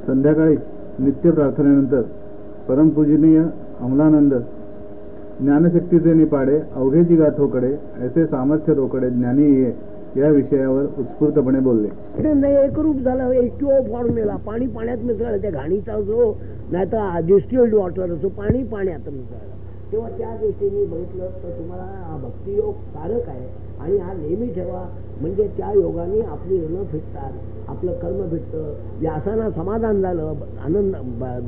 संध्याकाळी नित्य प्रार्थनेनंतर परमपूजनीय अमलानंद ज्ञानशक्तीचे निपाडे अवघेची गाथोकडे ऐसे सामर्थ्य रोकडे ज्ञानी ये या विषयावर उत्स्फूर्तपणे बोलले. एकरूप झालं H2O फॉर्म्युला. पाणी पाण्यात मिसळलं, त्या घाणीचा असो नाही तर डिस्टिल्ड वॉटर असो, पाणी पाण्यात मिसळलं. तेव्हा त्या दृष्टीने बघितलं तर तुम्हाला हा भक्तियोग कारक आहे आणि हा नेहमी ठेवा. म्हणजे त्या योगाने आपली ऋणं फिटतात, आपलं कर्म फिटतं. व्यासांना समाधान झालं, आनंद.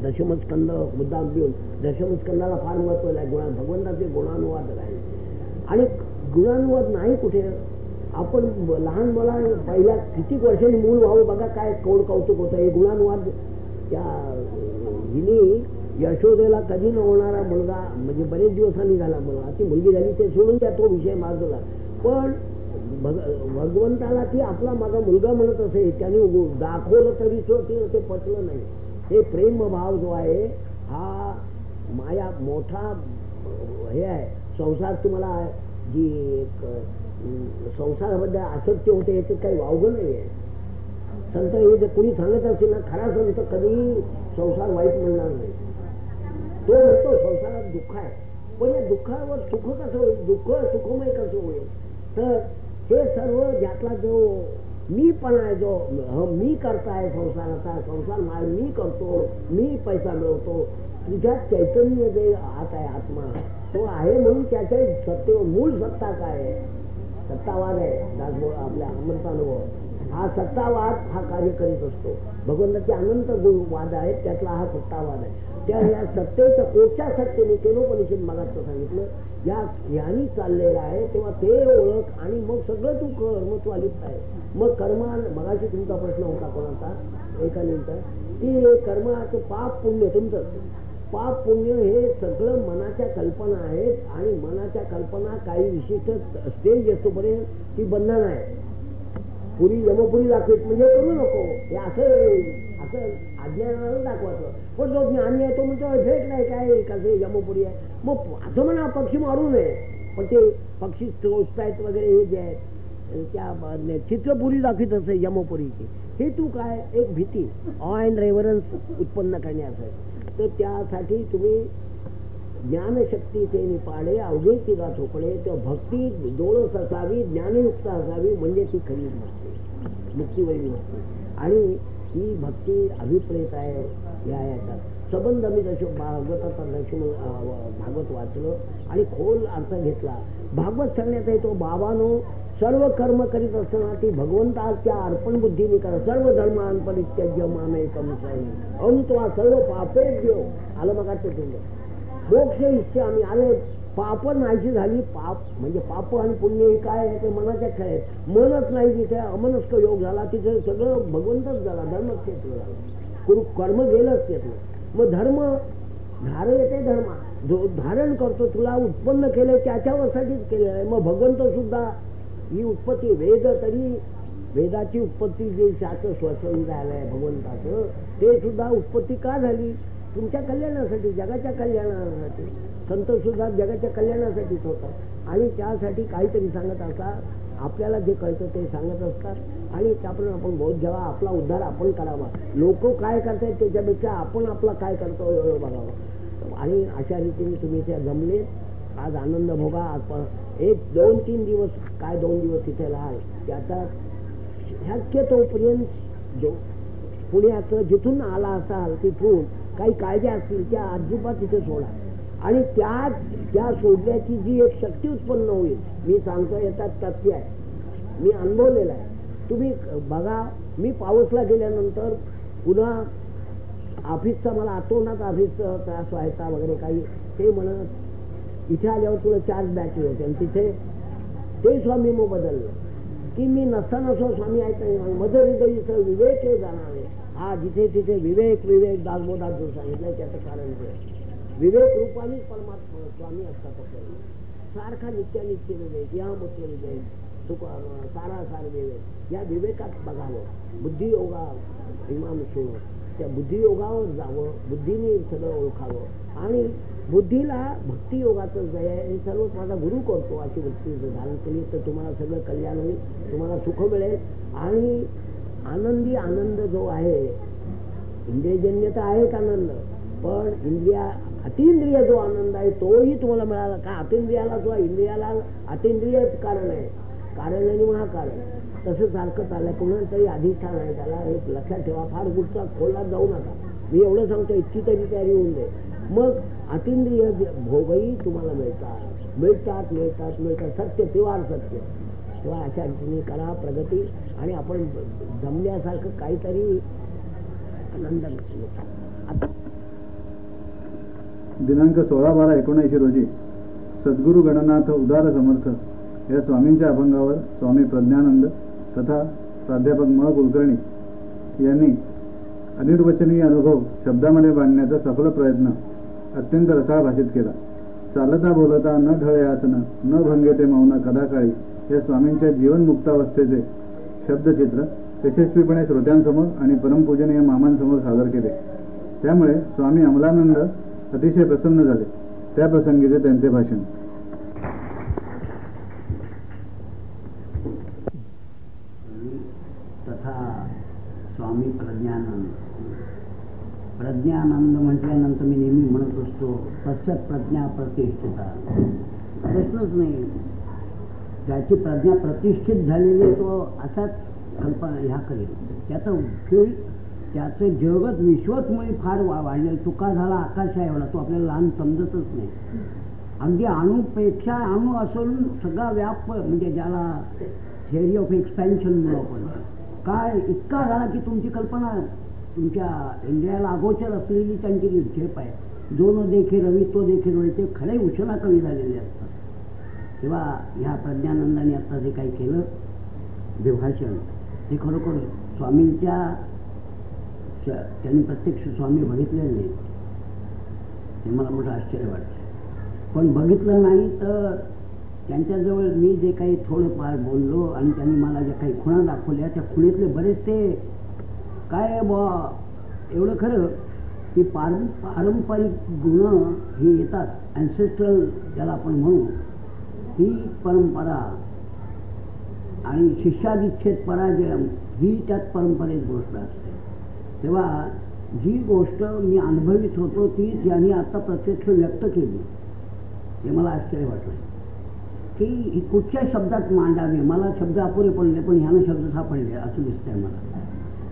दशमस्कंद मुद्दाम देऊन दशमस्कंदाला फार महत्व आहे. भगवंताचे गुणानुवाद आहे आणि गुणानुवाद नाही कुठे. आपण लहान मुला पहिल्या किती वर्षांनी मूळ व्हावं बघा, काय कौड कौतुक होतं. हे गुणानुवाद त्या हिने यशोदेला कधी न होणारा मुलगा, म्हणजे बरेच दिवसांनी झाला मुलगा, ती मुलगी झाली, ते सोडून त्या तो विषय मार्गला. पण भगवंताला ती आपला माझा मुलगा म्हणत असे, त्याने दाखवलं तरी ते पटलं नाही. हे प्रेमभाव जो आहे हा माया मोठा हे आहे. संसार तुम्हाला जी एक संसाराबद्दल आसक्ती होते याचं काही वावगं नाही आहे. संत हे जर कोणी सांगत असेल ना, खरा संत कधीही संसार वाईट म्हणणार नाही. तो म्हणतो संसारात दुःख आहे, पण या दुःखावर सुख कसं होईल, दुःख सुखमय कसं होईल. तर हे सर्व ज्यातला जो मीपणा आहे, जो मी करताय संसाराचा, संसार मी करतो, मी पैसा मिळवतो, तुझ्यात चैतन्य जे आत आहे आत्मा तो आहे म्हणून त्याच्या सत्य मूळ सत्ता काय आहे. सत्तावाद आहे दासबोध आपल्या अमृतानुभव. हा सत्तावाद हा कार्य करीत असतो. भगवंताचे अनंत वाद आहेत, त्यातला हा सत्तावाद आहे. त्या या सत्तेचं कोणत्या सत्तेने केनोपनिषद मागाचं सांगितलं यानी चाललेलं आहे. तेव्हा ते ओळख आणि मग सगळं तू कर्मत्व आलीच आहे. मग कर्मा मगाशी तुमचा प्रश्न होता कोणाचा एका मिनिट की कर्माचं पाप पुण्य. तुमचं पाप पुण्य हे सगळं मनाच्या कल्पना आहेत आणि मनाच्या कल्पना काही विशिष्ट स्टेज असतोपर्यंत ती बंधन आहे. पुरी यमपुरी दाखवत म्हणजे करू नको हे असं अज्ञानाला दाखवायचं. पण जो ज्ञानी आहे तो म्हणतो भेट नाही काय कसं यमपुरी आहे. मग असं म्हणा पक्षी मारू नये, पण ते पक्षी टोचतायत वगैरे हे जे आहेत त्या चित्रपुरी दाखवत असे यमपुरीची. हे तू काय एक भीती ऑ अँड रेव्हरन्स उत्पन्न करण्याचं. तर त्यासाठी तुम्ही ज्ञानशक्तीचे निपाडे अवघेची गाथोकडे तर भक्ती डोळस असावी, ज्ञानयुक्त असावी, म्हणजे ती खरी भक्ती मुक्तीवरील भक्ती. आणि ही भक्ती अभिप्रेत आहे. या याच्यात संबंध मी जसं भागवताचा भागवत वाचलं आणि खोल अर्थ घेतला. भागवत सांगण्यात येतो बाबानो सर्व कर्म करीत असताना ती भगवंताच्या अर्पण बुद्धीने करा. सर्व धर्मान परित्यज्य मामेकम शरणं त्वा सर्व पापेभ्यो. आलं मग मोक्ष इच्छा आम्ही आले. पाप नाहीशी झाली. पाप म्हणजे पाप आणि पुण्य हे काय आहे ते मनाच्या खेळ आहेत. मनच नाही जिथे अमनस्क योग झाला तिथे सगळं भगवंतच झाला, धर्मक्षेत्र झालं, कर्म गेलंच त्यातलं. मग धर्म धारण येते. धर्म जो धारण करतो तुला उत्पन्न केलं त्याच्यावरसाठीच केलेलं आहे. मग भगवंत सुद्धा ही उत्पत्ती वेद तरी वेदाची उत्पत्ती जे शास्त्र स्वसन झालं आहे भगवंताचं ते सुद्धा उत्पत्ती का झाली तुमच्या कल्याणासाठी, जगाच्या कल्याणासाठी. संत सुद्धा जगाच्या कल्याणासाठीच होतात आणि त्यासाठी काहीतरी सांगत असतात. आपल्याला जे कळतं ते सांगत असतात आणि त्याप्रमाणे आपण बहुत जेव्हा आपला उद्धार आपण करावा. लोक काय करतायत त्याच्यापेक्षा आपण आपला काय करतो एवढं बघावं. आणि अशा रीतीने तुम्ही त्या जमले. आज आनंद भोगा. आज एक 2-3 दिवस काय 2 दिवस तिथे राहाल. त्याचा शक्यतोपर्यंत जो पुण्याचं जिथून आला असाल तिथून काही काळज्या असतील त्या अजिबात तिथे सोडा. आणि त्या सोडल्याची जी एक शक्ती उत्पन्न होईल मी सांगतो येतात तथ्य आहे, मी अनुभवलेलं आहे. तुम्ही बघा मी पावसला गेल्यानंतर पुन्हा ऑफिसचा मला आठवणात ऑफिसचा त्रास व्हायचा वगैरे काही. ते म्हणत इथे आल्यावर तुला 4 बॅचेस होते आणि तिथे ते स्वामी मग बदललं की मी नसताना स्वामी आहेत नाही मधुर हृदयीचं विवेक हे जाणावे. हा जिथे तिथे विवेक दासबोधात जो सांगितलंय त्याचं कारण ते विवेक रूपानेच परमात्मा स्वामी असतात आपल्याला. सारखा नित्यानित्य विवेक या मूत्र विवेक सुख सारासार विवेक या विवेकात बघावं. बुद्धियोगा इमाम सुनो त्या बुद्धियोगावर जावं, बुद्धीने सगळं ओळखावं आणि बुद्धीला भक्तियोगाचं जय हे सर्व माझा गुरु करतो अशी वृत्ती धारण केली तर तुम्हाला सगळं कल्याण होईल, तुम्हाला सुख मिळेल. आणि आनंदी आनंद जो आहे इंद्रियजन्य तर आहेच आनंद, पण अतिंद्रिय जो आनंद आहे तोही तुम्हाला मिळाला का? अतिंद्रियाला जो इंद्रियाला अतिंद्रिय कारण आहे, कारण आणि महाकारण, तसं सारखं चाललंय. कुणाला तरी अधिष्ठान आहे, त्याला एक लक्षात ठेवा, फार गुटचा खोलात जाऊ नका. मी एवढं सांगतो, इतकी तरी तयारी होऊन दे. मग अतिंद्रिय भोगही तुम्हाला मिळतात, सत्य तिवार सत्य. तेव्हा अशा रीतीने करा प्रगती, आणि आपण जमल्यासारखं काहीतरी आनंद आता. दिनांक 16/12/19 रोजी सद्गुरू गणनाथ उदार समर्थ या स्वामींच्या अभंगावर स्वामी प्रज्ञानंद तथा प्राध्यापक म कुलकर्णी यांनी अनिर्वचनीय अनुभव शब्दामध्ये बांधण्याचा सफल प्रयत्न अत्यंत रसाळ भाषेत केला. चालता बोलता न ढळे आसन, न भंगेते मौन कदाकाळी या स्वामींच्या जीवनमुक्तावस्थेचे शब्दचित्र यशस्वीपणे श्रोत्यांसमोर आणि परमपूजनीय मामांसमोर सादर केले. त्यामुळे स्वामी अमलानंद अतिशय प्रसन्न झाले. त्या प्रसंगीचे त्यांचे भाषण. तथा स्वामी प्रज्ञानंद म्हटल्यानंतर मी नेहमी म्हणत असतो, तस्य प्रज्ञा प्रतिष्ठिता. प्रश्नच नाही, त्याची प्रज्ञा प्रतिष्ठित झालेली आहे, तो असाच कल्पना ह्या करेल. त्याचं फील्ड, त्याचं जगत विश्वत्मुळे फार वाढलेलं. तुका झाला आकाश आहे एवढा, तो आपल्याला लहान समजतच नाही. अगदी अणूपेक्षा अणू असून सगळा व्याप, म्हणजे ज्याला थिअरी ऑफ एक्सपॅन्शन म्हणून आपण, काय इतका झाला की तुमची कल्पना, तुमच्या इंद्रियाला अगोचर असलेली त्यांची झेप आहे. जो न देखे रवी तो देखे रवी, ते खरे उशला कवी झालेले असतात. तेव्हा ह्या प्रज्ञानंदाने आता जे काही केलं विभाषण, ते खरोखर स्वामींच्या, त्यांनी प्रत्यक्ष स्वामी बघितलेले नाही, हे मला मोठं आश्चर्य वाटतं. पण बघितलं नाही तर त्यांच्याजवळ मी जे काही थोडंफार बोललो आणि त्यांनी मला ज्या काही खुणा दाखवल्या, त्या खुणेतले बरेचसे काय एवढं खरं की पारंपरिक गुण ही येतात, ॲन्सेस्ट्रल ज्याला आपण म्हणू, ही परंपरा आणि शिष्यादिच्छेद पराजय ही त्यात परंपरेत गोष्ट असते. तेव्हा जी गोष्ट मी अनुभवित होतो ती ज्यांनी आता प्रत्यक्ष व्यक्त केली, हे मला आश्चर्य वाटलं की ही कुठच्या शब्दात मांडावे. मला शब्द अपुरे पडले, पण ह्यानं शब्द सापडले असं दिसतंय मला.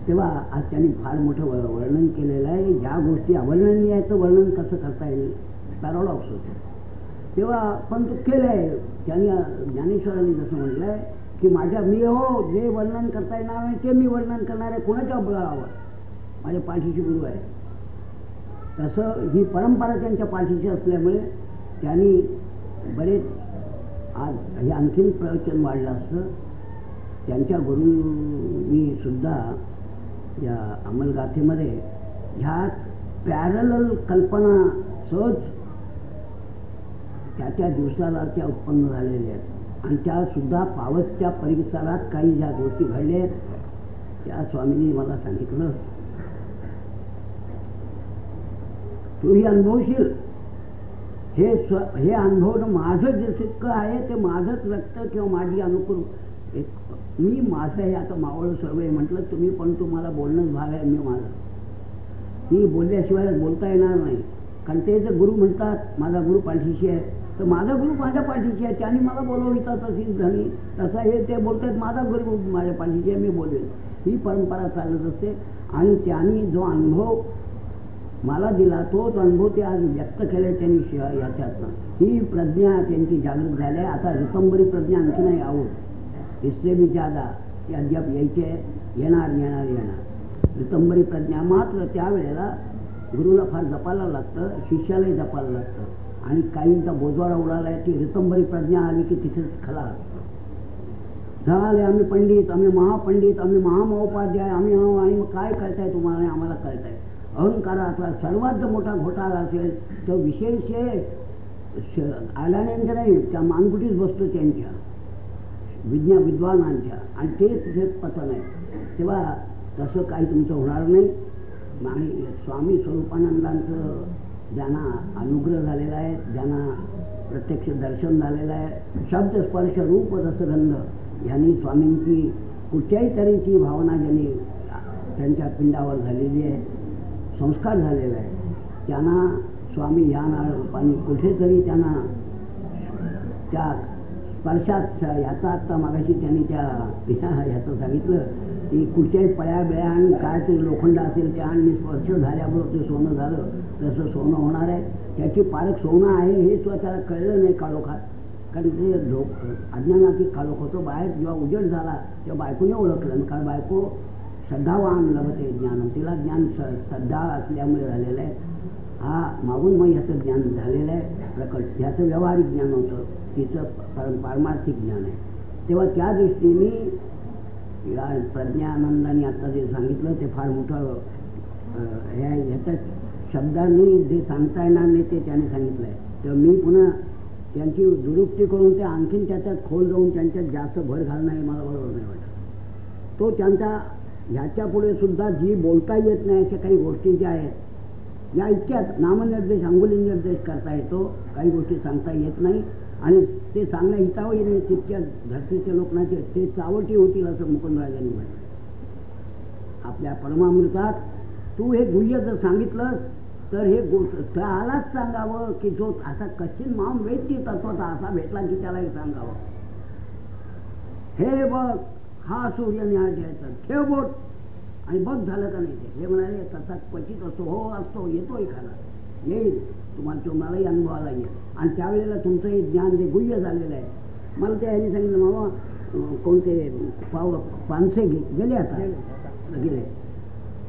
तेव्हा आज त्यांनी फार मोठं वर्णन केलेलं आहे. ज्या गोष्टी अवर्णनीय आहेत तर वर्णन कसं करता येईल, पॅराडॉक्स होतो. तेव्हा पण तो केलं आहे त्यांनी. ज्ञानेश्वरांनी जसं म्हटलं आहे की मी जे वर्णन करता येणार नाही ते मी वर्णन करणार आहे, कोणाच्या बळावर, माझ्या पाठीशी गुरु आहे. तसं ही परंपरा त्यांच्या पाठीशी असल्यामुळे त्यांनी बरेच, आज हे आणखीन प्रवचन वाढलं असतं. त्यांच्या गुरूंनी सुद्धा या अंमलगाथेमध्ये ह्या पॅरलल कल्पना सहज त्या दिवसाला त्या उत्पन्न झालेल्या आहेत, आणि त्या सुद्धा पावत्या परिसरात काही ज्या गोष्टी घडल्या आहेत त्या स्वामींनी मला सांगितलं. तूही अनुभवशील. हे अनुभवणं माझं जे सिक्क आहे ते माझंच रक्त किंवा माझी अनुकूल, मी माझं हे आता मावळ सर्व म्हटलं तुम्ही, पण तुम्हाला बोलणंच भाग आहे. मी बोलल्याशिवाय बोलता येणार नाही. कारण ते जर गुरु म्हणतात माझा गुरु पाठीशी आहे, तर माझा गुरु माझ्या पाठीशी आहे, त्यांनी मला बोलवितात तशीच झाली. तसा हे ते बोलतात माझा गुरु माझ्या पाठीशी आहे, मी बोलेन. ही परंपरा चालत असते. आणि त्यांनी जो अनुभव मला दिला तोच अनुभव ते आज व्यक्त केले त्यांनी याच्यातनं. ही प्रज्ञा त्यांची जागृत झाली आहे. आता ऋतंबरी प्रज्ञा आणखी नाही आहोत, इससे भी ज्यादा ते अद्याप यायचे, येणार. ऋतंबरी प्रज्ञा मात्र त्यावेळेला गुरुला फार जपायला लागतं, शिष्यालाही जपायला लागतं. आणि काहींचा बोजवारा उडाला आहे, ती ऋतंबरी प्रज्ञा आली की तिथेच खला असतं. झाले आम्ही पंडित, आम्ही महापंडित, आम्ही महामहोपाध्याय, आम्ही आणि काय कळताय तुम्हाला, आम्हाला कळताय. अहंकाराचा सर्वात मोठा घोटाळा असेल तर विशेष आल्यानंतर नाही, त्या मानकुटीच बसतो त्यांच्या विद्वानांच्या, आणि तेच पतन आहे. तेव्हा तसं काही तुमचं होणार नाही. आणि स्वामी स्वरूपानंदांचं ज्यांना अनुग्रह झालेला आहे, ज्यांना प्रत्यक्ष दर्शन झालेलं आहे, शब्द स्पर्श रूप रसगंध यांनी स्वामींची कुठच्याही तऱ्हेची भावना ज्यांनी त्यांच्या पिंडावर झालेली आहे, संस्कार झालेला आहे. त्यांना स्वामी या नाळ रूपाने कुठेतरी त्यांना त्या स्पर्शात ह्याचा आत्ता मागाशी त्यांनी ह्याचं सांगितलं की कुठच्याही पळ्या बिळ्या आणि काय ते लोखंड असेल त्या आणि स्पर्श झाल्याबरोबर ते सोनं झालं तसं सोनं होणार आहे. त्याची पारख सोनं आहे हे सुद्धा त्याला कळलं नाही काळोखात, कारण ते अज्ञानाची काळोख होतो. बाहेर जेव्हा उजेड झाला तेव्हा बायकोने ओळखलं, कारण बायको श्रद्धावान लभते ज्ञान, तिला ज्ञान श्रद्धा असल्यामुळे झालेलं आहे. हा मागून मग ह्याचं ज्ञान झालेलं आहे प्रकट, ह्याचं व्यावहारिक ज्ञान होतं, तिचं पारमार्थिक ज्ञान आहे. तेव्हा त्या दृष्टीने या प्रज्ञानंदाने आता जे सांगितलं ते फार मोठं ह्याच्या शब्दांनी जे सांगता येणार नाही ते त्याने सांगितलं आहे. तेव्हा मी पुन्हा त्यांची दुरुक्ती करून ते आणखीन त्याच्यात खोल जाऊन त्यांच्यात जास्त भर घालणं हे मला बरोबर नाही वाटत. तो त्यांचा ह्याच्या पुढे सुद्धा जी बोलता येत नाही अशा काही गोष्टी ज्या आहेत या इतक्यात नामनिर्देश अंगुली निर्देश करता येतो, काही गोष्टी सांगता येत नाही आणि ते सांगणं हितावही नाही तितक्या धरतीचे लोक नाही ते चावटी होतील असं मुकुंदराजांनी म्हटलं. आपल्या परमामृतात तू हे गुह्य जर सांगितलंस तर हे त्यालाच सांगावं की जो असा कठीण माम वेदती तत्वाचा असा भेटला की त्यालाही सांगावं. हे बघ हा सूर्य न्याय द्यायचा, ठेव बोट आणि बघ झालं का नाही ते. हे म्हणाले तसा क्वचित असतो, हो असतो, येतोय खाला, येईल तुम्हालाही अनुभवाला येईल. आणि त्यावेळेला तुमचं हे ज्ञान जे गुह्य झालेलं आहे. मला त्या ह्यांनी सांगितलं मामा कोणते पानसे गेले आता गेले,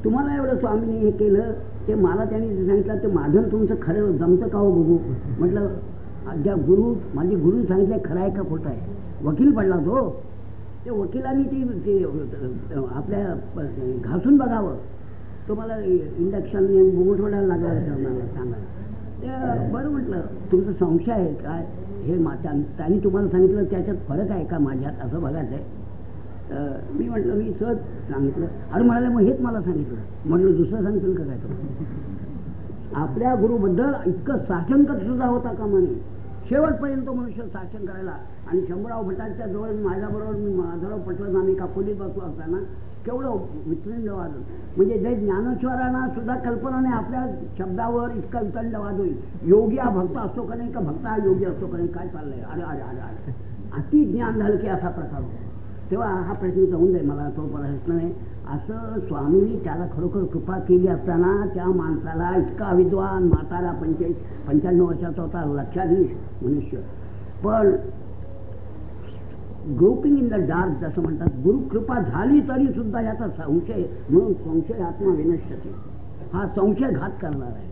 तुम्हाला एवढं स्वामीने हे केलं ते मला त्यांनी जे सांगितलं ते माझं तुमचं खरं जमतं का हो बघू. म्हटलं ज्या माझे गुरु सांगितलं खरं आहे का खोटं आहे. वकील पडला तो, ते वकिलांनी ते आपल्या घासून बघावं. तो मला इंडक्शन बुमटवडायला लागला मला सांगायला. ते बरं म्हटलं तुमचं संशय आहे काय हे त्यांनी तुम्हाला सांगितलं त्याच्यात फरक आहे का माझ्यात असं बघायचं आहे. मी म्हटलं मी सहज सांगितलं. अरे म्हणाले मग हेच मला सांगितलं. म्हटलं दुसरं सांगतील का काय तुम्हाला. आपल्या गुरुबद्दल इतकं साशंकत सुद्धा होता का म्हणे. शेवटपर्यंत मनुष्य शासन करायला. आणि शंभूराव भटांच्या जवळ माझ्याबरोबर माधवराव पटवर्धन आम्ही एका खोलीत बसलो असताना केवढं वितंड वाजून, म्हणजे जे ज्ञानेश्वरांना सुद्धा कल्पना नाही आपल्या शब्दावर इतका वितंड वाद होईल. योगी हा भक्त असतो का नाही, का भक्त हा योगी असतो का नाही, काय चाललंय. अरे अरे अरे अरे अति ज्ञान झालं की असा प्रकार होतो. तेव्हा हा प्रश्न जाऊन जाईल, मला तो प्रश्न नाही. असं स्वामींनी त्याला खरोखर कृपा केली असताना त्या माणसाला इतका विद्वान म्हातारा 95 वर्षाचा होता, लक्षाधीश मनुष्य, पण ग्रोपिंग इन द डार्क जसं म्हणतात, गुरुकृपा झाली तरी सुद्धा याचा संशय, म्हणून संशय आत्मा विनश्यते, हा संशय घात करणार आहे.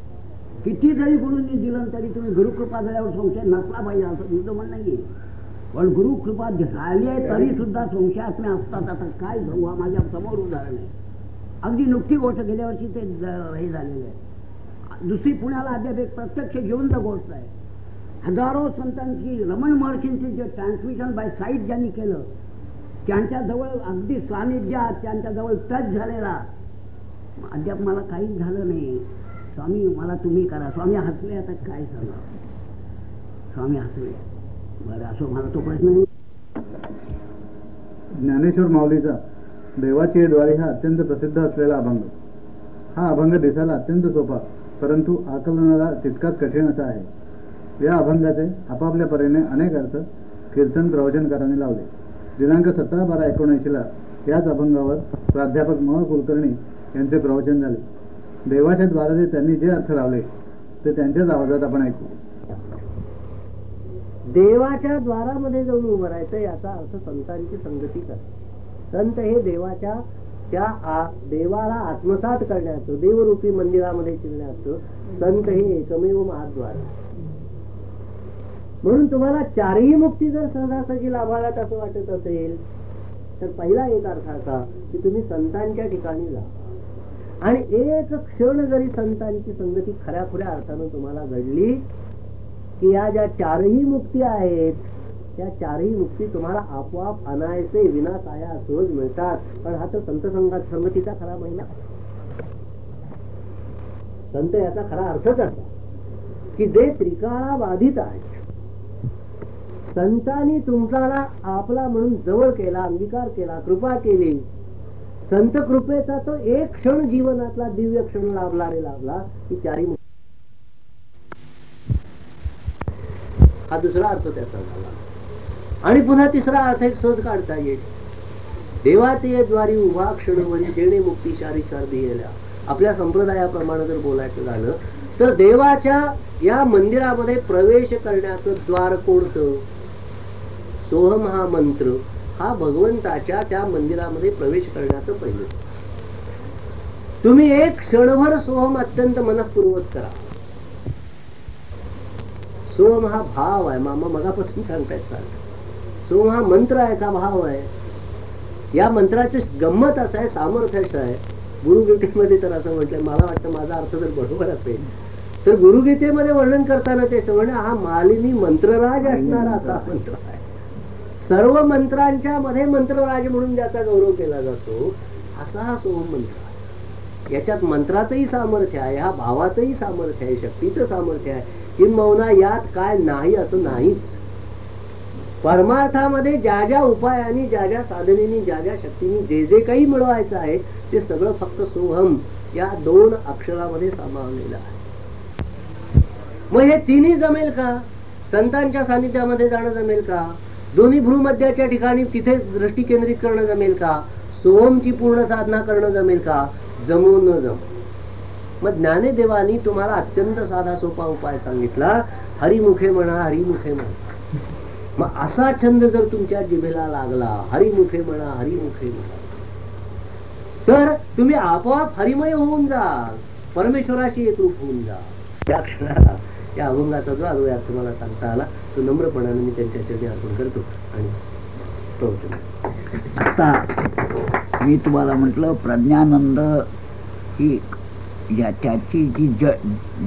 किती जरी गुरूंनी दिलं तरी तुम्ही गुरुकृपा झाल्यावर संशय नसला पाहिजे असं तुझं म्हणणं नाहीये. पण गुरुकृपा झाली आहे तरी सुद्धा संशयात्म्या असतात. आता काय सांगू, हा माझ्या समोर उदाहरण आहे. अगदी नुकती गोष्ट गेल्या वर्षी ते हे झालेलं आहे. दुसरी पुण्याला अद्याप एक प्रत्यक्ष जिवंत गोष्ट आहे. हजारो संतांची, रमण महर्षींची जे ट्रान्समिशन बाय साईट ज्यांनी केलं त्यांच्याजवळ अगदी सानिध्यात त्यांच्याजवळ टच झालेला, अद्याप मला काहीच झालं नाही. स्वामी मला तुम्ही करा. स्वामी हसले. आता काय सांगा, स्वामी हसले. बरं असो, मला तो प्रश्न नाही. ज्ञानेश्वर माऊलीचा देवाची द्वारे हा अत्यंत प्रसिद्ध असलेला अभंग. हा अभंग दिसायला अत्यंत सोपा परंतु आकलनाला तितकाच कठीण असा आहे. या अभंगाचे आपापल्या परीने अनेक अर्थ कीर्तन प्रवचनकारांनी लावले. दिनांक 17/12/19 याच अभंगावर प्राध्यापक म कुलकर्णी यांचे प्रवचन झाले. देवाच्या द्वाराने त्यांनी जे अर्थ लावले ते त्यांच्याच आवाजात आपण ऐकू. देवाच्या द्वारामध्ये जाऊन उभं राहायचं याचा अर्थ संतांची संगती कर. संत हे देवाच्या त्या देवाला आत्मसात करण्याचं, देवरूपी मंदिरामध्ये शिरण्याचं संत हे एकमेव महाद्वार. म्हणून तुम्हाला चारही मुक्ती जर सहजासहजी लाभाव्यात असं वाटत असेल तर पहिला एक अर्थ असा की तुम्ही संतांच्या ठिकाणी जा आणि एक क्षण जरी संतांची संगती खऱ्याखुऱ्या अर्थानं तुम्हाला घडली की या ज्या चारही मुक्ती आहेत त्या चारही मुक्ती तुम्हाला आपोआप अनायसे विनाकाया सहज मिळतात. पण हा तर संत संगतीचा खरा महिना. संत याचा खरा अर्थच असा की जे त्रिकाळा बाधित आहेत, संतांनी तुमचा आपला म्हणून जवळ केला, अंगीकार केला, कृपा केली संत कृपेचा तो एक क्षण जीवनातला दिव्य क्षण लाभला रे लाभला की चारी हा दुसरा अर्थ त्याचा झाला. आणि पुन्हा तिसरा अर्थ एक सहज काढता येईल. देवाचे द्वारी उभा क्षणवरी जेणे मुक्ती शारी शारदीयला. आपल्या संप्रदायाप्रमाणे जर बोलायचं झालं तर देवाच्या या मंदिरामध्ये प्रवेश करण्याचं द्वार कोणतं? सोहम हा मंत्र हा भगवंताच्या त्या मंदिरामध्ये प्रवेश करण्याचं पहिलं. तुम्ही एक क्षणभर सोहम अत्यंत मनःपूर्वक करा. सोहम हा भाव आहे. मामा मगापासून सांगतायत सोहम हा मंत्र आहे का भाव आहे? या मंत्राची गंमत असं आहे, सामर्थ्य असं आहे. गुरुगीतेमध्ये तर असं म्हटलंय, मला वाटतं माझा अर्थ जर बरोबर असेल तर गुरुगीतेमध्ये वर्णन करताना ते म्हणे हा मालिनी मंत्रराज असणारा असा मंत्र आहे. सर्व मंत्रांच्या मध्ये मंत्रराज म्हणून ज्याचा गौरव केला जातो असा हा सोहम मंत्र आहे. याच्यात मंत्राचंही सामर्थ्य आहे, ह्या भावाचंही सामर्थ्य आहे, शक्तीचं सामर्थ्य आहे. किंबहुना यात काय नाही असं नाहीच. परमार्थामध्ये ज्या ज्या उपायांनी, ज्या ज्या साधनेनी, ज्या ज्या शक्तींनी जे जे काही मिळवायचं आहे ते सगळं फक्त सोहम या 2 अक्षरामध्ये सामावलेलं आहे. मग हे तिन्ही जमेल का? संतांच्या सानिध्यामध्ये जाणं जमेल का? दोन्ही भ्रूमध्याच्या ठिकाणी तिथे दृष्टी केंद्रित करणं जमेल का? सोहमची पूर्ण साधना करणं जमेल का? जमू न जम. मग ज्ञानेदेवानी तुम्हाला अत्यंत साधा सोपा उपाय सांगितला. हरिमुखे म्हणा, हरिमुखे म्हणा. मग असा छंद जर तुमच्या जिभेला लागला, हरिमुखे म्हणा, हरिमुखे म्हणा, तर तुम्ही आपोआप हरिमय होऊन जाल, परमेश्वराशी एकरूप होऊन जा. त्या क्षणाला या अभंगाचा जो अर्थ तुम्हाला सांगता आला तो नम्रपणाने मी त्यांच्या चरणी अर्पण करतो आणि प्रवचन. आता मी तुम्हाला म्हटलं प्रज्ञानंद ही त्याची जी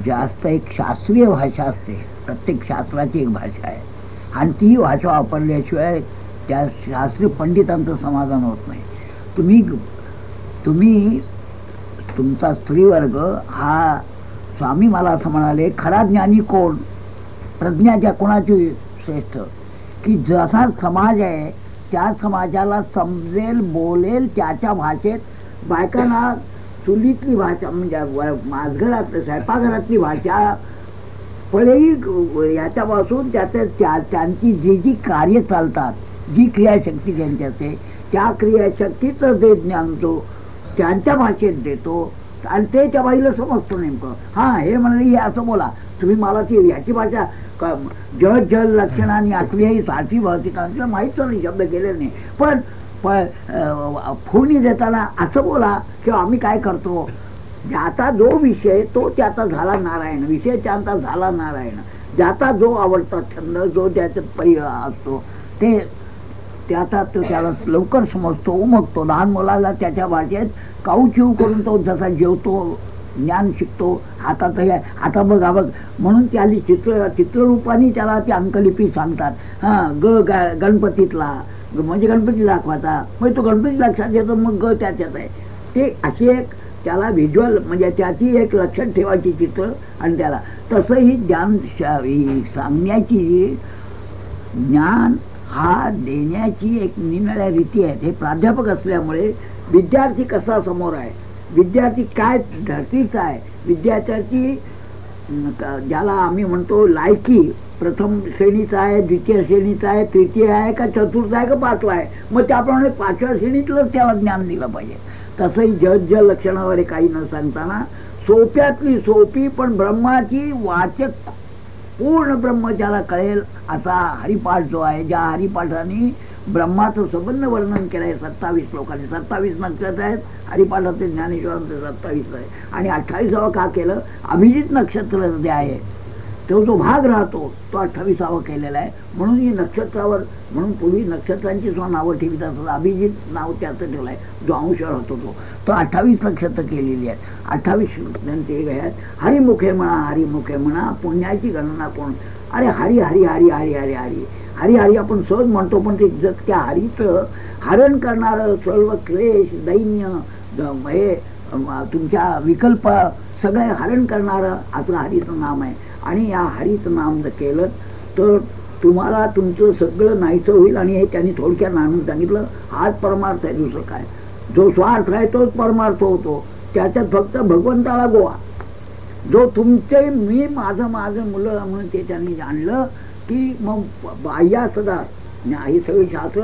जास्त एक शास्त्रीय भाषा असते. प्रत्येक शास्त्राची एक भाषा आहे आणि ती भाषा वापरल्याशिवाय त्या शास्त्रीय पंडितांचं समाधान होत नाही. तुम्ही तुमचा स्त्रीवर्ग हा, स्वामी मला असं म्हणाले, खरा ज्ञानी कोण? प्रज्ञाच्या कोणाची श्रेष्ठ? की जसा समाज आहे त्या समाजाला समजेल, बोलेल त्याच्या भाषेत. बायकांना चुलीतली भाषा म्हणजे माझघरातली स्वयंपाकघरातली भाषा पडेही याच्यापासून त्यांची जी जी कार्य चालतात, जी क्रियाशक्ती त्यांच्यात त्या क्रियाशक्तीचं जे ज्ञान तो त्यांच्या भाषेत देतो आणि ते त्या बाईला समजतो नेमकं. हां, हे म्हणले हे असं बोला तुम्ही, मला ती याची भाषा जल जल लक्षणाने असली ही साठी भौतिकांचं माहीत नाही, शब्द केले नाही. पण फोडणी देताना असं बोला किंवा आम्ही काय करतो, ज्याचा जो विषय तो त्याचा झाला नारायण, विषय त्यांचा झाला नारायण. ज्याचा जो आवडता छंद, जो त्याच्यात असतो ते त्याचा तो त्याला लवकर समजतो, उमगतो. लहान मुलाला त्याच्या भाषेत काऊचिव करून तो जसा जेवतो, ज्ञान शिकतो. हातात आता बघ म्हणून त्याला चित्ररूपाने त्याला ती अंकलिपी सांगतात. हां, गणपतीतला म्हणजे गणपती दाखवायचा, मग तो गणपती लक्षात येतो, मग त्याच्यात आहे ते. अशी एक त्याला व्हिज्युअल म्हणजे त्याची एक लक्षात ठेवायची चित्र. आणि त्याला तसंही ज्ञान सांगण्याची, ज्ञान हा देण्याची एक निरनिराळ्या रीती आहेत. हे प्राध्यापक असल्यामुळे विद्यार्थी कसा समोर आहे, विद्यार्थी काय धरतीचा आहे, विद्यार्थ्याची ज्याला आम्ही म्हणतो लायकी प्रथम श्रेणीचा आहे, द्वितीय श्रेणीचा आहे, तृतीय आहे का चतुर्थ आहे का पाचवा आहे, मग त्याप्रमाणे 5व्या श्रेणीतलंच त्याला ज्ञान दिलं पाहिजे. तसंही जल लक्षणावर काही न सांगताना सोप्यातली सोपी पण ब्रह्माची वाचक पूर्ण ब्रह्म ज्याला कळेल असा हरिपाठ जो आहे, ज्या हरिपाठाने ब्रह्माचं संबंध वर्णन केलं आहे 27 लोकांनी. 27 नक्षत्र आहेत हरिपाठाचे, ज्ञानेश्वरांचे 27 आहे. आणि 28वं का केलं, अभिजित नक्षत्र जे आहे तो जो भाग राहतो तो 28वं केलेला आहे. म्हणून ही नक्षत्रावर, म्हणून पूर्वी नक्षत्रांची सुद्धा नावं ठेवीत असतात. अभिजित नाव त्याचं ठेवलं आहे, जो अंश राहतो तो 28 नक्षत्र केलेली आहेत. 28 त्यांचे आहेत. हरिमुखे म्हणा, हरिमुखे म्हणा, पुण्याची गणना कोण? अरे हरी हरी हरी हरी हरी हरी हरी हरी आपण सहज म्हणतो, पण ते जग त्या हरीचं हरण करणारं सर्व क्लेश, दैन्य, हे तुमच्या विकल्प सगळे हरण करणारं असं हरीचं नाम आहे. आणि या हरीचं नाम जर केलं तर तुम्हाला तुमचं सगळं नाहीचं होईल. आणि हे त्यांनी थोडक्यात आणून सांगितलं, हाच परमार्थ आहे, दुसरं काय. जो स्वार्थ आहे तोच परमार्थ होतो. त्याच्यात फक्त भगवंताला गोवा. जो तुमचे मी माझं माझं मुलं म्हणून ते त्यांनी जाणलं की मग बाह्या सदा ही सगळी शास्त्र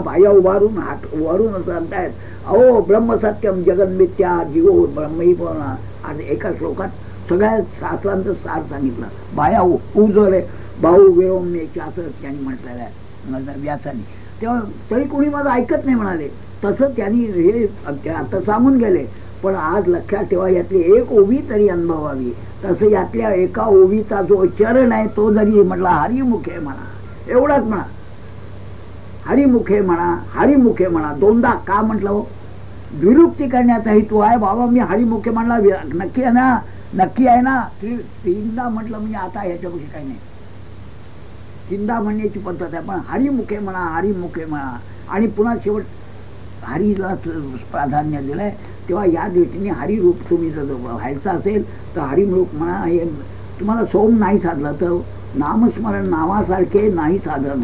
बाह्या उभारून सांगतायत अहो ब्रह्मसत्यम जगन्मिथ्या जीवो ब्रह्मही पण एका श्लोकात सगळ्या शास्त्रांचं सार सांगितलं. बाह्या उजरे भाऊ विरोमनेचे असं त्यांनी म्हटलेलं आहे व्यासाने. तेव्हा तरी कोणी माझं ऐकत नाही म्हणाले. तसं त्यांनी हे आता सांगून गेले. पण आज लक्षात ठेवा यातली एक ओवी तरी अनुभवावी. तसं यातल्या एका ओवीचा जो चरण आहे तो जरी म्हटला हरिमुखे म्हणा, एवढाच म्हणा, हरिमुखे म्हणा, हरिमुखे म्हणा. दोनदा का म्हटलं हो? विरुक्ती करण्याचा हेतू आहे. बाबा मी हरिमुखे म्हणला नक्की आहे ना, नक्की आहे ना. तीनदा म्हटलं म्हणजे आता ह्याच्यापेक्षा काही नाही. तीनदा म्हणण्याची पद्धत आहे. पण हरिमुखे म्हणा, हरिमुखे म्हणा. आणि पुन्हा शेवट हरीला प्राधान्य दिलंय. तेव्हा या दृष्टीने हरिरूप तुम्ही जर व्हायचं असेल तर हरिरूप म्हणा. हे तुम्हाला सोम नाही साधलं तर नामस्मरण नावासारखे नाही साधन.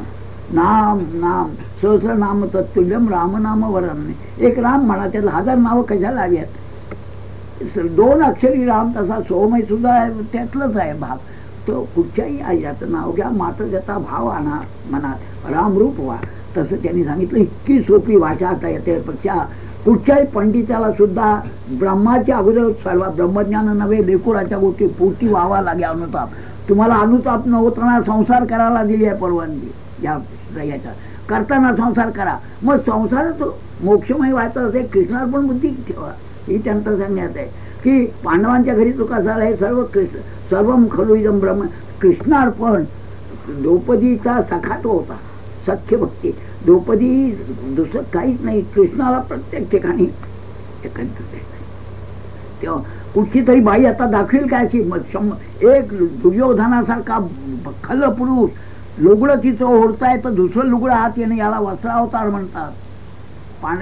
नाम नाम सहस्र नाम तत्तुल्यम रामनाम वरण. एक राम म्हणा, त्याला 1000 नावं कशाला हवी आहेत? 2 अक्षरी राम तसा सोमय सुद्धा त्यातलंच आहे भाग. तो कुठच्याही याचं नाव घ्या, मात्र त्याचा भाव आणा मनात, रामरूप व्हा. तसं त्यांनी सांगितलं. इतकी सोपी भाषा आता याच्यापेक्षा कुठच्याही पंडिताला सुद्धा ब्रह्माच्या अगोदर सर्व ब्रह्मज्ञान नव्हे लेकुराच्या गोष्टी पोटी व्हावा लागे. अनुताप तुम्हाला अनुताप नव्हताना संसार करायला दिली आहे परवानगी. याच्या करताना संसार करा. मग संसारच मोक्षमय व्हायचं असेल कृष्णार्पण बुद्धी ठेवा. ही त्यांचं सांगण्यात आहे की पांडवांच्या घरी तो कसा आहे सर्व कृष्ण सर्वम खलु इदं ब्रह्म. कृष्णार्पण द्रौपदीचा सखा तो होता. सख्य भक्ती द्रौपदी दुसरं काहीच नाही. कृष्णाला प्रत्येक ठिकाणी तेव्हा कुठची तरी बाई आता दाखवेल काय अशी एक दुर्योधनासारखा खल पुरुष लुगडं तिचं ओढताय तर दुसरं लुगडं हात येणं याला वस्त्रावतार म्हणतात.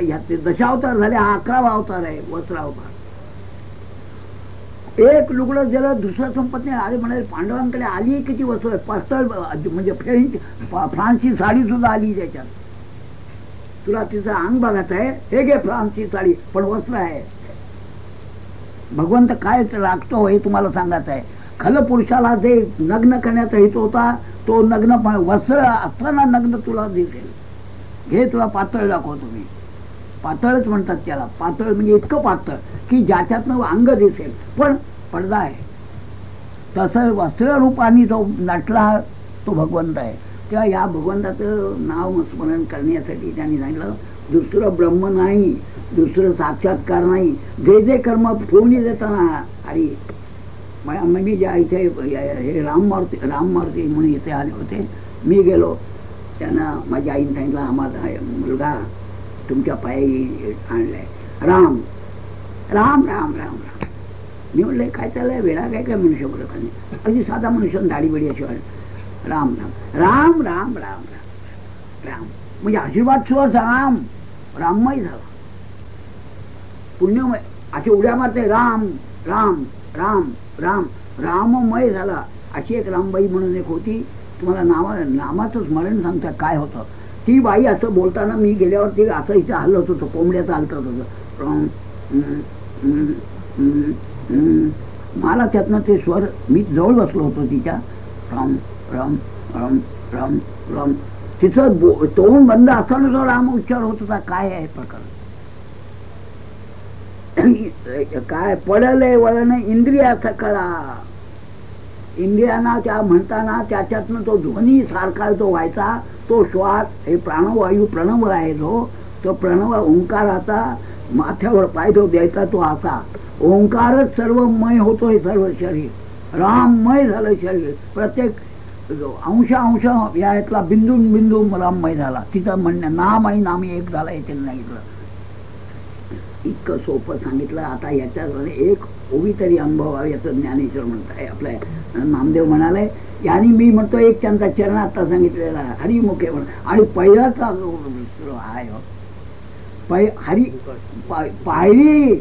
ह्याचे दशावतार झाले. हा 11वा अवतार आहे वस्त्रावतार. एक लुगडं गेलं दुसरं संपत नाही. अरे म्हणाले पांडवांकडे आली किती वस्त्र पातळ म्हणजे फ्रान्सची साडी सुद्धा आली त्याच्यात. तुला तिचं अंग बघायचं आहे, हे घे फ्रान्सची साडी पण वस्त्र आहे. भगवंत काय राखतो हे तुम्हाला सांगायचं आहे. खल पुरुषाला जे नग्न करण्याचा हेतू होता तो नग्न पण वस्त्र असताना नग्न तुला दिसेल. घे तुला पातळ दाखवतो मी. पातळच म्हणतात त्याला. पातळ म्हणजे इतकं पातळ की ज्याच्यातनं अंग दिसेल पण पडदा आहे. तसं वस्त्ररूपाने जो नटला तो भगवंत आहे. तेव्हा या भगवंताचं नाव स्मरण करण्यासाठी त्यांनी सांगितलं दुसरं ब्रह्म नाही, दुसरं साक्षात्कार नाही. जे जे कर्म फोनी देताना हरी. मी ज्या इथे हे राममूर्ती म्हणून इथे आले होते. मी गेलो. त्यांना माझ्या आईने सांगितलं आम्हाला मुलगा तुमच्या पायी आणलाय. राम राम राम राम राम. मी म्हणलं काय चाललंय वेळा काय काय मनुष्य बोलत नाही. अगदी साधा मनुष्य दाढी बिडी अशी राम राम राम राम राम राम राम म्हणजे आशीर्वाद सुद्धा राम राममय झाला. पुण्यमय अशी उड्या मारते. राम राम राम राम राममय झाला. अशी एक रामबाई म्हणून एक होती. तुम्हाला नामाचं स्मरण सांगता काय होतं. ती बाई असं बोलताना मी गेल्यावरती असं इथं हलत होतं. कोंबड्याचं हलत होतं. मला त्यातनं ते स्वर मी जवळ बसलो होतो तिच्या. राम राम राम राम राम. तिचं तोंड बंद असताना जो राम उच्चार होत होता. काय आहे प्रकार. काय पडले वळण इंद्रिया सकळा. इंद्रियांना त्या म्हणताना त्याच्यातनं तो ध्वनी सारखा तो व्हायचा. तो श्वास हे प्राणवायू प्रणव आहे जो. तो प्रणव ओंकाराचा माथ्यावर पाय तो द्यायचा तो असा. ओंकारच सर्वमय होतो हे सर्व शरीर. राममय झालं शरीर. प्रत्येक अंश यातला बिंदू बिंदू राममय झाला. तिथं म्हणणं नाम आणि नामी एक झाला हे त्यांनी सांगितलं. इतकं सोपं सांगितलं. आता याच्यात एक ओवी तरी अनुभव याचं ज्ञानेश्वर म्हणताय. आपल्या नामदेव म्हणाले यांनी मी म्हणतो एक त्यांचा चरण आता सांगितलेला हरिमुखे म्हण. आणि पहिलाचा आहे हरी पायरी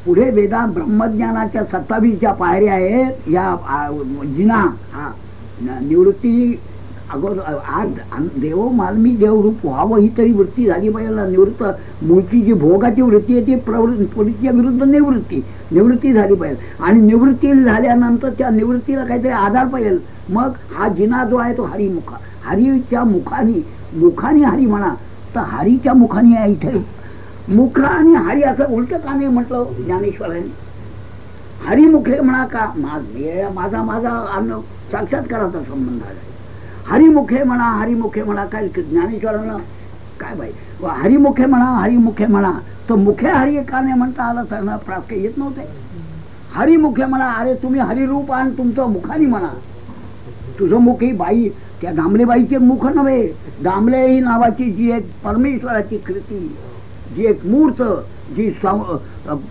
पुढे वेदांत ब्रह्मज्ञानाच्या 27 ज्या पायऱ्या आहेत. या जिना हा निवृत्ती अगोदर आज देव मालमी देवरूप व्हावं ही तरी वृत्ती झाली पाहिजे. निवृत्त मूळची जी भोगाची वृत्ती आहे ती प्रवृत्तीच्या विरुद्ध निवृत्ती झाली पाहिजे. आणि निवृत्ती झाल्यानंतर त्या निवृत्तीला काहीतरी आधार पाहिजे. मग हा जिना जो आहे तो हरिमुखा, हरीच्या मुखाने हरी म्हणा, तर हरीच्या मुखाने आहे इथे मुख आणि हरी असं उलट का नाही म्हटलं ज्ञानेश्वरांनी. हरिमुखे म्हणा का, माझा अन्न साक्षात्काराचा संबंध आहे. हरिमुखे म्हणा काय ज्ञानेश्वरांना काय बाई हरिमुखे म्हणा तर मुखे हरी का नाही म्हणता आलं त्यांना प्राप्त येत नव्हते. हरिमुखे म्हणा, अरे तुम्ही हरिरूप आणि तुमचं मुखानी म्हणा. तुझं मुख ही बाई, त्या दामलेबाईचे मुख नव्हे, दामले ही नावाची जी एक परमेश्वराची कृती, जी एक मूर्त, जी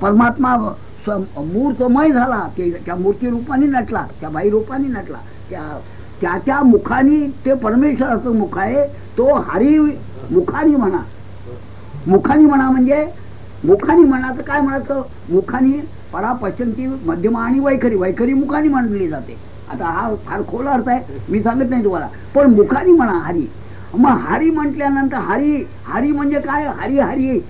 परमात्मा मूर्तमय झाला, त्या मूर्ती रूपाने नटला, त्या बाई रूपाने नटला, त्याच्या मुखानी ते परमेश्वराचं मुख आहे, तो हरी मुखानी म्हणा. मुखानी म्हणा म्हणजे मुखानी म्हणाचं काय म्हणायचं, मुखानी परा पश्चंती मध्यमा आणि वैखरी मुखानी म्हणली जाते. आता हा फार खोल अर्थ आहे, मी सांगत नाही तुम्हाला, पण मुखानी म्हणा हरी. मग हरी म्हटल्यानंतर हरी म्हणजे काय, हरी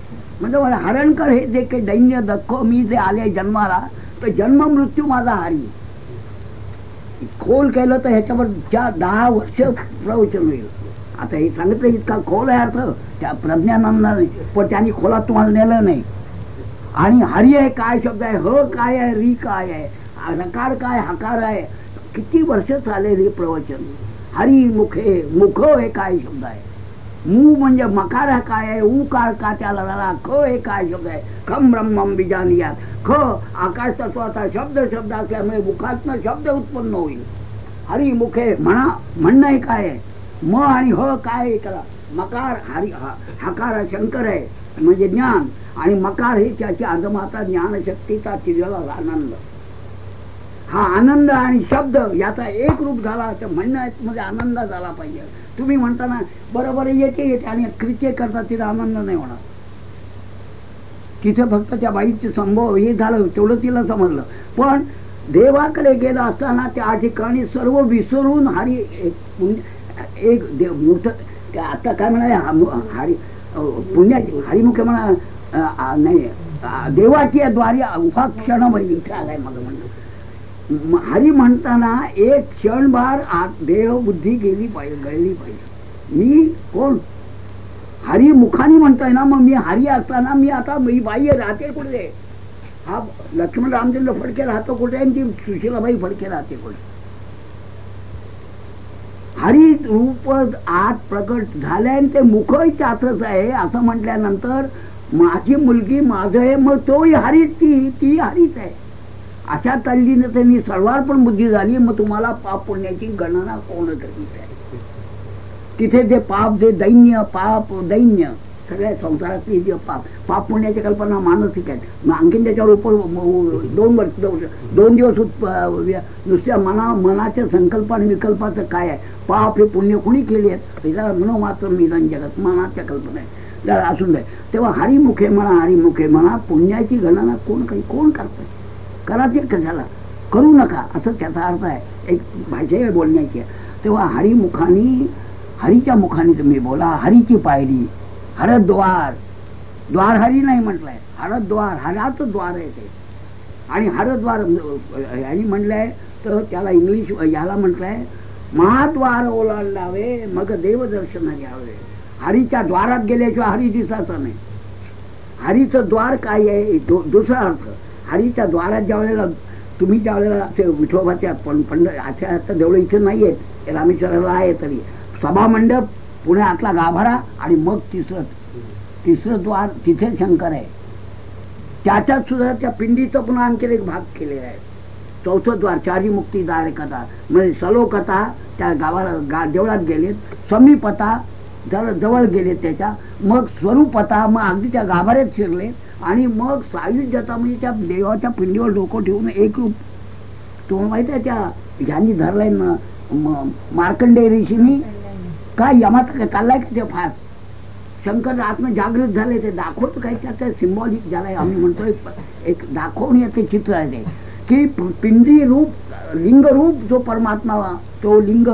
म्हणजे हरणकर हे जे काही दैन्य दक्ष मी जे आले जन्माला, तर जन्म मृत्यू माझा हरी. खोल केलं तर ह्याच्यावर 10 वर्ष प्रवचन होईल. आता हे सांगितलं इतका खोल आहे अर्थ त्या प्रज्ञानंदाने, पण त्यांनी खोलात तुम्हाला नेलं नाही. आणि हरी आहे काय शब्द आहे, ह काय आहे, री काय आहे, नकार काय, हकार आहे, किती वर्ष चालेल हे प्रवचन. हरी मुखे, मुख हे काय शब्द आहे, मू म्हणजे मकार हा काय आहे, उकार का त्याला झाला, ख हे काय शब्द आहे, खम ब्रह्मम बीजानियात, ख आकाश तत्वाचा शब्द असल्यामुळे मुखातनं शब्द उत्पन्न होईल. हरी मुखे म्हणणं हे काय आहे, म आणि ह काय ऐकला, मकार हरी हकार शंकर आहे म्हणजे ज्ञान, आणि मकार हे त्याची आदमाता ज्ञानशक्तीचा तिजला आनंद. हा आनंद आणि शब्द याचा एक रूप झाला तर म्हणणं मध्ये आनंद झाला पाहिजे. तुम्ही म्हणताना बरोबर येते आणि कृत्य करता तिथे आनंद नाही होणार. तिथे फक्त त्या बाईचे संभव हे झालं तेवढं तिला समजलं. पण देवाकडे गेला असताना त्या ठिकाणी सर्व विसरून हरी एक देव मोठं आता काय म्हणा हरी पुण्याची हरिमुखे म्हणा नाही देवाची द्वारे उभा क्षणभरी इथे आलाय माझं म्हणणं. हरी म्हणताना एक क्षणभर देह बुद्धी गळली पाहिजे. मी कोण, हरी मुखानी म्हणतोय ना, मग मी हरी असताना मी बाह्य राहते कुठे, हा लक्ष्मण रामचंद्र फडके राहतो कुठे आणि ती सुशीलाबाई फडके राहते कुठे. हरी रूप आत प्रकट झालंय आणि ते मुखही त्याचंच आहे असं म्हटल्यानंतर माझी मुलगी माझं आहे, मग तोही हरीच, ती हरीच आहे. अशा तल्लीने त्यांनी सर्वार्पण बुद्धी झाली. मग तुम्हाला पाप पुण्याची गणना कोण करीत आहे. तिथे जे पाप, जे दैन्य सगळ्या संसारातली जे पाप पुण्याची कल्पना मानसिक आहेत. मग आणखीन त्याच्यावर 2 दिवस नुसत्या मनाच्या संकल्प आणि विकल्पाचं काय आहे, पाप हे पुण्य कोणी केली आहेत, त्याला मनोमात्र निधन जगत मनाच्या कल्पना आहे त्याला असून जाईल. तेव्हा हरिमुखे म्हणा पुण्याची गणना कोण करतंय, करायचे कशाला, करू नका असं त्याचा अर्थ आहे. एक भाषा बोलण्याची आहे. तेव्हा हरीच्या मुखाने तुम्ही बोला. हरीची पायरी, हरद्वार, द्वार हरी नाही म्हटलंय, हरद्वार, हराचं द्वार आहे ते. आणि हरद्वार हरी म्हटलंय तर त्याला इंग्लिश याला म्हटलंय महाद्वार ओलांडावे मग देवदर्शन घ्यावे. हरीच्या द्वारात गेल्याशिवाय हरी दिसायचं नाही. हरीचं द्वार काय आहे, दुसरा अर्थ. हरीच्या द्वारात ज्या वेळेला तुम्ही त्या वेळेला विठोबाच्या पण अशा देवळं इथे नाही आहेत, रामेश्वराला आहे तरी सभामंडप, पुण्यातला गाभारा आणि मग तिसरं द्वार तिथे शंकर आहे. त्याच्यात सुद्धा त्या पिंडीचं पुन्हा आणखी एक भाग केलेला आहे. 4थं द्वार चारी मुक्तीदार कथा म्हणजे सलोकथा त्या गावाला देवळात गेलेत, समीपता जवळ गेलेत त्याच्या, मग स्वरूपता मग अगदी त्या गाभाऱ्यात शिरले, आणि मग सायुज्यता म्हणजे त्या देवाच्या पिंडीवर डोकं ठेवून एक रूप. तुम्हाला माहिती आहे त्या ज्यांनी धरलाय मार्कंडेय ऋषींनी काय यमाचा काय चाललाय का ते फास, शंकर आत्म जागृत झाले ते दाखवतो काही त्याचं सिम्बॉलिक ज्याला आम्ही म्हणतोय एक दाखवून याचे चित्र आहे ते की पिंडी रूप लिंग रूप जो परमात्मा तो लिंग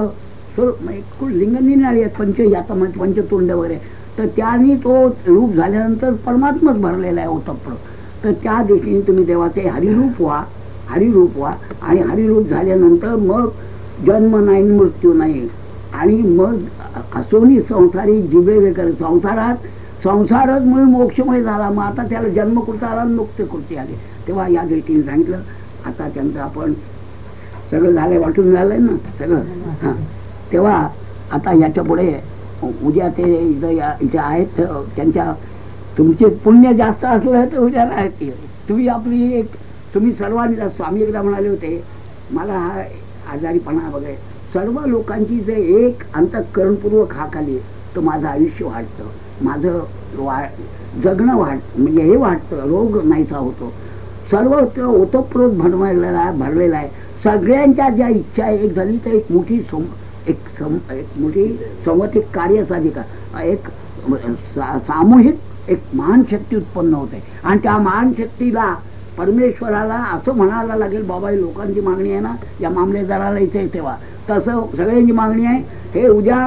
लिंग निनाळी आहेत, आता पंचतुंड वगैरे, तर त्याने तो रूप झाल्यानंतर परमात्माच भरलेला आहे ओतप्रोत. तर त्या दृष्टीने तुम्ही देवाचे हरिरूप व्हा आणि हरिरूप झाल्यानंतर मग जन्म नाही मृत्यू नाही, आणि मग असोनी संसारी जिबे वगैरे संसारच मुळे मोक्षमय झाला. मग आता त्याला जन्म कुठचा आला, मुक्त कृती आली. तेव्हा या दृष्टीने सांगितलं. आता त्यांचं आपण सगळं झालंय, वाटून झालंय ना सगळं. हां, तेव्हा आता याच्या पुढे उद्या ते इथे आहेत, त्यांच्या तुमचे पुण्य जास्त असलं तर उद्या राहते. तुम्ही सर्वांनी, स्वामी एकदा म्हणाले होते, मला हा आजारीपणा वगैरे सर्व लोकांची जर एक अंतःकरणपूर्वक हाक आली तर माझं आयुष्य वाढतं, माझं जगणं म्हणजे हे वाढतं, रोग नाहीसा होतो. सर्व ओतप्रोत भरलेला आहे. सगळ्यांच्या ज्या इच्छा एक झाली तर एक मोठी संवतिक कार्यसाधिका, एक सामूहिक एक महान शक्ती उत्पन्न होते. आणि त्या महान शक्तीला परमेश्वराला असं म्हणायला लागेल, बाबा लोकांची मागणी आहे ना, या मामलेदाराला इथे ठेवा. तसं सगळ्यांची मागणी आहे. हे उद्या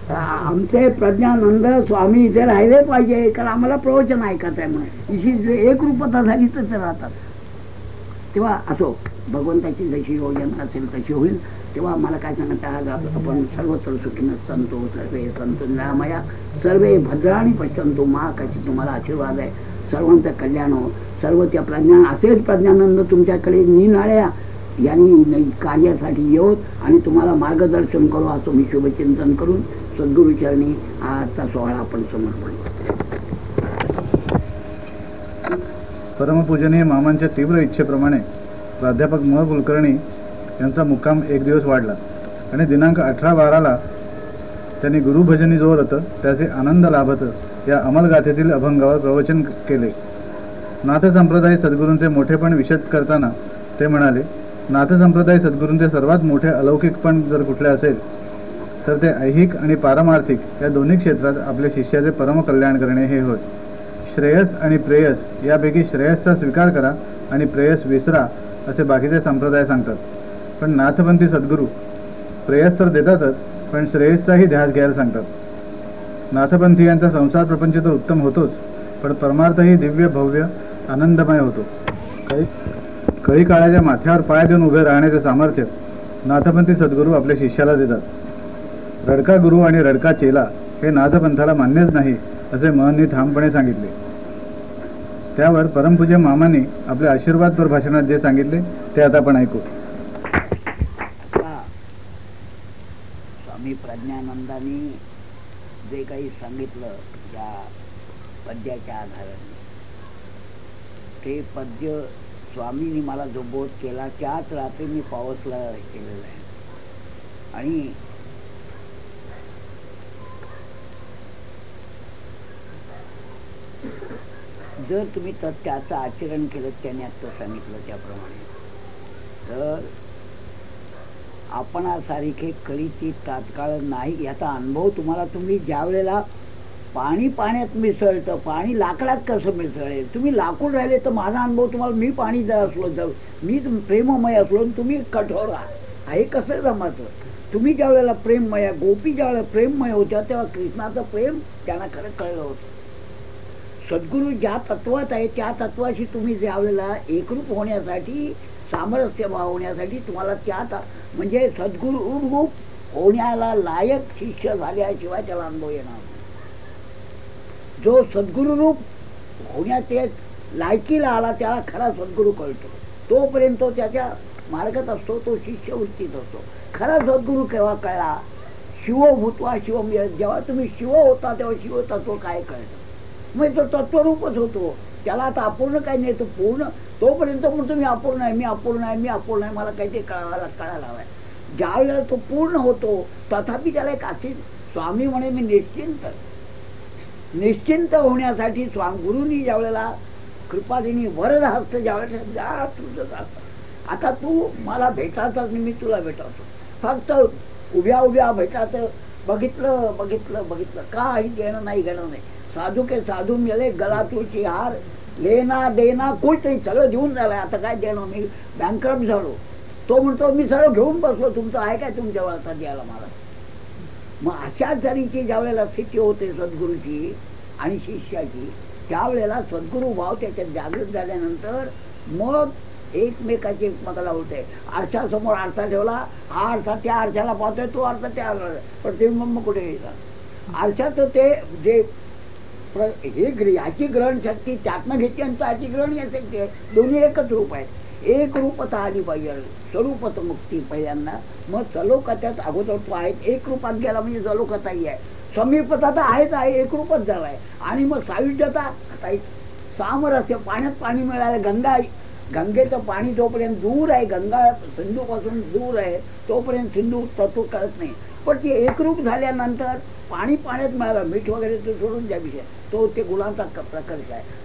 आमचे प्रज्ञानंद स्वामी इथे राहिले पाहिजे, कारण आम्हाला प्रवचन ऐकायचं आहे म्हणून. इशी एक रूपता झाली तर ते राहतात. तेव्हा असो, भगवंताची जशी योजना असेल तशी होईल. तेव्हा मला काय सांगता, आपण सर्वत्र सुखीनं संतो, सर्वे संतो निरामया, सर्वे भद्राणी पश्यंतो मा, कशी तुम्हाला आशीर्वाद आहे. सर्वांचं कल्याण हो. सर्व त्या असेच प्रज्ञानंद तुमच्याकडे निनाळ्या यांनी कार्यासाठी येऊत आणि तुम्हाला मार्गदर्शन करू, असं मी शुभचिंतन करून सद्गुरुचरणी आजचा सोहळा आपण समर्पण. परमपूजनीय मामांच्या तीव्र इच्छेप्रमाणे प्राध्यापक म. कुलकर्णी यांचा मुक्काम एक दिवस वाढला आणि दिनांक 18-12 त्यांनी गुरुभजनी जो रथ त्याचे आनंद लाभत या अमलगाथेतील अभंगावर प्रवचन केले. नाथसंप्रदाय सद्गुरूंचे मोठेपण विशद करताना ते म्हणाले, नाथसंप्रदाय सद्गुरूंचे सर्वात मोठे अलौकिकपण जर कुठले असेल तर ते ऐहिक आणि पारमार्थिक या दोन्ही क्षेत्रात आपल्या शिष्याचे परमकल्याण करणे हे होय. श्रेयस आणि प्रेयस यापैकी श्रेयसचा स्वीकार करा आणि प्रेयस विसरा असे बाकीचे संप्रदाय सांगतात. पण नाथपंथी सद्गुरू प्रेयस तर देतातच, पण श्रेयसचाही ध्यास घ्यायला सांगतात. नाथपंथीयांचा संसार प्रपंच तर उत्तम होतोच, पण परमार्थही दिव्य भव्य आनंदमय होतो. कळी काळाच्या माथ्यावर पाय देऊन उभे राहण्याचे सामर्थ्य नाथपंथी सद्गुरू आपल्या शिष्याला देतात. रडका गुरु आणि रडका चेला हे नाथपंथाला मान्यच नाही असे महंनी ठामपणे सांगितले. त्यावर परमपूज्य मामांनी आपल्या आशीर्वादपर भाषणात जे सांगितले ते आता आपण ऐकू. स्वामी प्रज्ञानंदांनी जे काही सांगितलं या पद्याच्या आधाराने, ते पद्य स्वामींनी मला जो बोध केला त्याच रात्री मी पावसला केलेलं आहे. आणि जर तुम्ही त्याचं आचरण केलं, त्याने आता सांगितलं त्याप्रमाणे, तर आपणासारखे कळीची तात्काळ नाही याचा अनुभव तुम्हाला, तुम्ही ज्या वेळेला पाणी पाण्यात मिसळतं, पाणी लाकडात कसं मिसळेल, तुम्ही लाकूड राहिले तर माझा अनुभव तुम्हाला, मी पाणी जर असलो तर मी प्रेममय असलो तुम्ही कठोर आहे कसं जमाचं. तुम्ही ज्या वेळेला प्रेममय, गोपी ज्या वेळेला प्रेममय होत्या तेव्हा कृष्णाचं प्रेम त्यांना खरं कळलं होतं. सद्गुरू ज्या तत्वात आहे त्या तत्वाशी तुम्ही ज्या वेळेला एकरूप होण्यासाठी, सामरस्य भाव होण्यासाठी तुम्हाला त्या म्हणजे सद्गुरू रूप होण्याला लायक शिष्य झाल्याशिवाय त्याला अनुभव येणार. जो सद्गुरू रूप होण्याचे लायकीला आला त्याला खरा सद्गुरू कळतो. तोपर्यंत तो त्याच्या मार्गात असतो, तो शिष्यवृत्तीत असतो. खरा सद्गुरू केव्हा कळला, शिव भूतवा शिवम, जेव्हा तुम्ही शिव होता तेव्हा शिव तत्व काय कळतं, मग तो तत्वरूपच होतो. त्याला आता अपूर्ण काही नाही, तो पूर्ण. तोपर्यंत म्हणतो मी अपूर्ण आहे, मी अपूर्ण आहे, मी अपूर्ण आहे, मला काही ते कळायला हवं आहे. ज्या वेळेला तो पूर्ण होतो तथापि त्याला एक अशी, स्वामी म्हणे मी निश्चिंत होण्यासाठी गुरुनी ज्या वेळेला कृपादिनी वरद हस्त ज्या वेळेला तुझं आता तू मला भेटायचाच, मी तुला भेटायचो. फक्त उभ्या उभ्या भेटायचं, बघितलं काही घेणं नाही. साधू के साधू मिळे, गला तुळशी हार, लेना देना कुठ नाही, सगळं देऊन झालंय. आता काय देणं, मी बँकरप्ट झालो, तो म्हणतो मी सर्व घेऊन बसलो, तुमचं आहे काय तुमच्या वेळात द्यायला मला. मग अशा तऱ्हेची ज्या वेळेला स्थिती होते सद्गुरूची आणि शिष्याची, त्यावेळेला सद्गुरू भाव त्याच्यात जागृत झाल्यानंतर मग एकमेकाची एकमेकाला होते. आरशासमोर आरसा ठेवला, हा आरसा त्या आरशाला पाहतोय, तो आरसा त्या आरसा, पण ते मग कुठे गेला आरशाचं ते जे हे याची ग्रहण शक्ती त्यातनं घेतली आणि त्याची ग्रहण शक्ती आहे, दोन्ही एकच रूप आहेत. एक रूपता आली पाहिजे, स्वरूपत मुक्ती पहिल्यांदा, मग सलोकत्यात अगोदर तो आहे. एक रूपात गेला म्हणजे सलोकताही आहे, समीपता तर आहेच आहे, एक रूपच झालाय. आणि मग सायुज्यता आता सामरस्य, पाण्यात पाणी मिळालं, गंगेचं पाणी जोपर्यंत दूर आहे, गंगा सिंधू पासून दूर आहे तोपर्यंत सिंधू तत्व कळत नाही. पण ती एकरूप झाल्यानंतर पाणी पाण्यात मिळालं, मीठ वगैरे तो सोडून द्या विषय, तो ते गुणांचा प्रकर्ष आहे.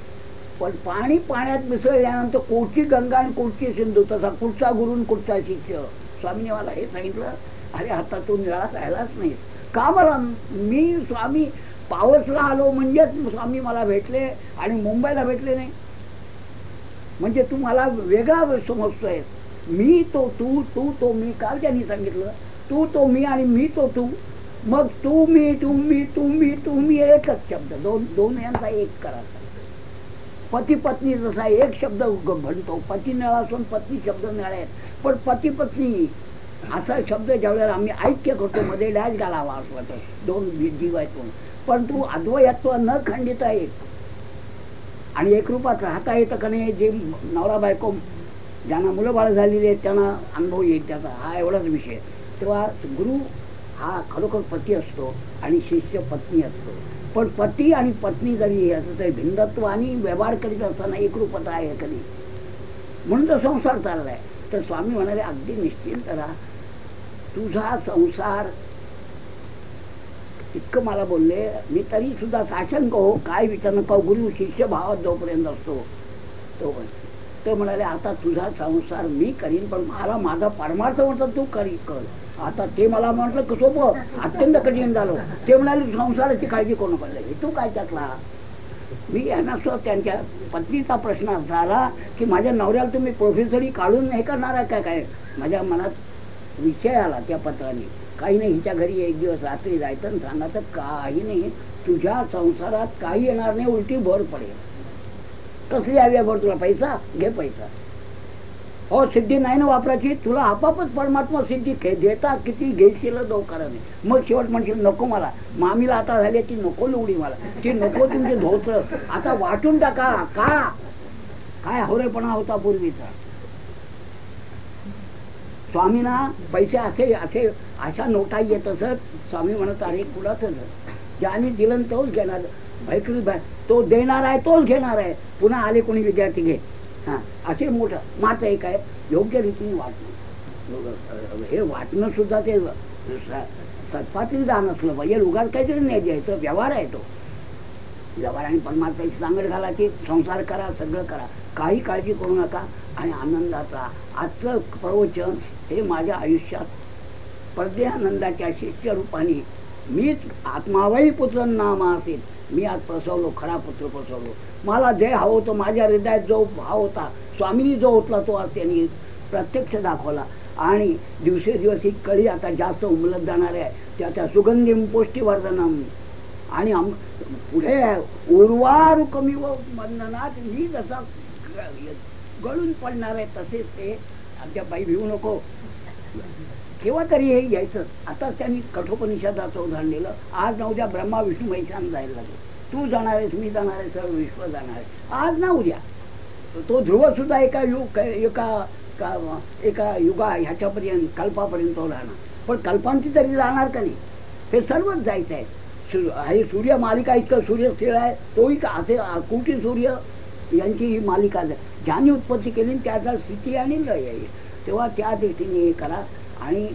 पण पाणी पाण्यात मिसळल्यानंतर कुठची गंगा आणि कुठची सिंधू, तसा कुठचा गुरु कुठचा शिष्य. स्वामीने मला हे सांगितलं, अरे आता तू निळा राहिलाच नाही का. मला मी स्वामी पावसला आलो म्हणजेच स्वामी मला भेटले आणि मुंबईला भेटले नाही म्हणजे तू मला वेगळा समजतोय. मी तो तू, तू तो मी. काल त्यांनी सांगितलं तू तो मी आणि मी तो तू. मग तू मी, तू मी, तू मी, तू मी एकच शब्द, दोन यांचा एक करायचा. पती पत्नी जसा एक शब्द म्हणतो, पती निळा असून पत्नी शब्द निळा आहेत, पण पती पत्नी असा शब्द ज्यावेळेला आम्ही ऐक्य करतो मध्ये डॅश घालावा असं वाटतं, दोन जीव आहेत म्हणून. पण तू अद्वयत्व न खंडित आहे आणि एक रूपात राहता येतं का नाही. जे नवरा बायको ज्यांना मुलं बाळ झालेली आहेत त्यांना अनुभव येईल त्याचा, हा एवढाच विषय. तेव्हा गुरु हा खरोखर पती असतो आणि शिष्य पत्नी असतो. पण पती आणि पत्नी जरी असं तरी भिन्नत्व आणि व्यवहार करीत असताना एकरूपता आहे कधी, म्हणून तो संसार चाललाय. तर स्वामी म्हणाले अगदी निश्चिंत राहा, तुझा संसार इतकं मला बोलले. मी तरी सुद्धा साशंक हो, काय विचार नको, गुरु शिष्य भावात जोपर्यंत असतो तोपर्यंत. तो म्हणाले आता तुझा संसार मी करीन, पण मला माझा परमार्थ म्हटलं तू कर. आता ते मला म्हटलं की सोपं, अत्यंत कठीण झालं. ते म्हणाले संसाराची काळजी कोण पडली, तू काय त्यातला. मी यांना सुद्धा त्यांच्या पत्नीचा प्रश्न झाला की माझ्या नवऱ्याला तुम्ही प्रोफेसरी काढून हे करणार आहे काय. माझ्या मनात विषय आला त्या पत्राने, काही नाही हिच्या घरी एक दिवस रात्री जायचं आणि सांगायचं काही नाही, तुझ्या संसारात काही येणार नाही, उलटी भर पडेल. कसली हवी भर तुला, पैसा घे पैसा. हो सिद्धी नाही ना वापरायची, तुला आपापच परमात्मा सिद्धी देता किती घेशील दोकाराने. मग शेवट म्हणशील नको मला, मामीला आता झाली ती नको लुगडी, मला ती नको तुमचे धोतर, आता वाटून टाका. का काय हवरेपणा होता पूर्वीचा. स्वामींना पैसे असे असे अशा नोटा येत असत. स्वामी म्हणत अरे कुणाच ज्याने दिलं तोच घेणार, भयकृत तो देणार आहे तोच घेणार आहे. पुन्हा आले कोणी विद्यार्थी घे, हा असे मोठं. मात्र एक आहे योग्य रीतीने वाटणं, हे वाटणं सुद्धा ते सत्पात्री दान असलं पाहिजे. उगाच काहीतरी नाही द्यायचं, व्यवहार आहे तो. व्यवहार आणि परमार्थाची सांगड घालायची, संसार करा, सगळं करा, काही काळजी करू नका. आणि आनंदाचा आजचं प्रवचन हे माझ्या आयुष्यात परदेहानंदाच्या शिष्य रूपाने मीच आत्मावाई पुत्र नाम असेल, मी आज प्रसवलो, खरा पुत्र प्रसवलो. मला जे हवं होतं, माझ्या हृदयात जो भाव होता, स्वामीनी जो होतला तो आज त्यांनी प्रत्यक्ष दाखवला. आणि दिवसेदिवस ही कळी आता जास्त उमलत जाणार आहे, त्याच्या सुगंधी पौष्टिवर्धनम. आणि पुढे उर्वारू कमी व बंधनात मी जसा गळून पडणार आहे तसेच ते. आमच्या बाई भिवू नको, केव्हा तरी हे घ्यायचं. आता त्यांनी कठोपनिषदाचं उदाहरण दिलं. आज ना उद्या ब्रह्मा विष्णू महेशान जायला लागेल. तू जाणार आहेस, मी जाणार आहे, सर्व विश्व जाणार आहे. आज ना उद्या तो ध्रुव सुद्धा एका युगा ह्याच्यापर्यंत कल्पापर्यंत तो राहणार. पण कल्पांची तरी जाणार का नाही, हे सर्वच जायचं आहे. हे सूर्य मालिका इतकं सूर्य स्थिर आहे, तोही का असे कोटी सूर्य यांची ही मालिका ज्यांनी उत्पत्ती केली त्याचा स्थिती आणि लय आहे. तेव्हा त्या दृष्टीने हे करा. आणि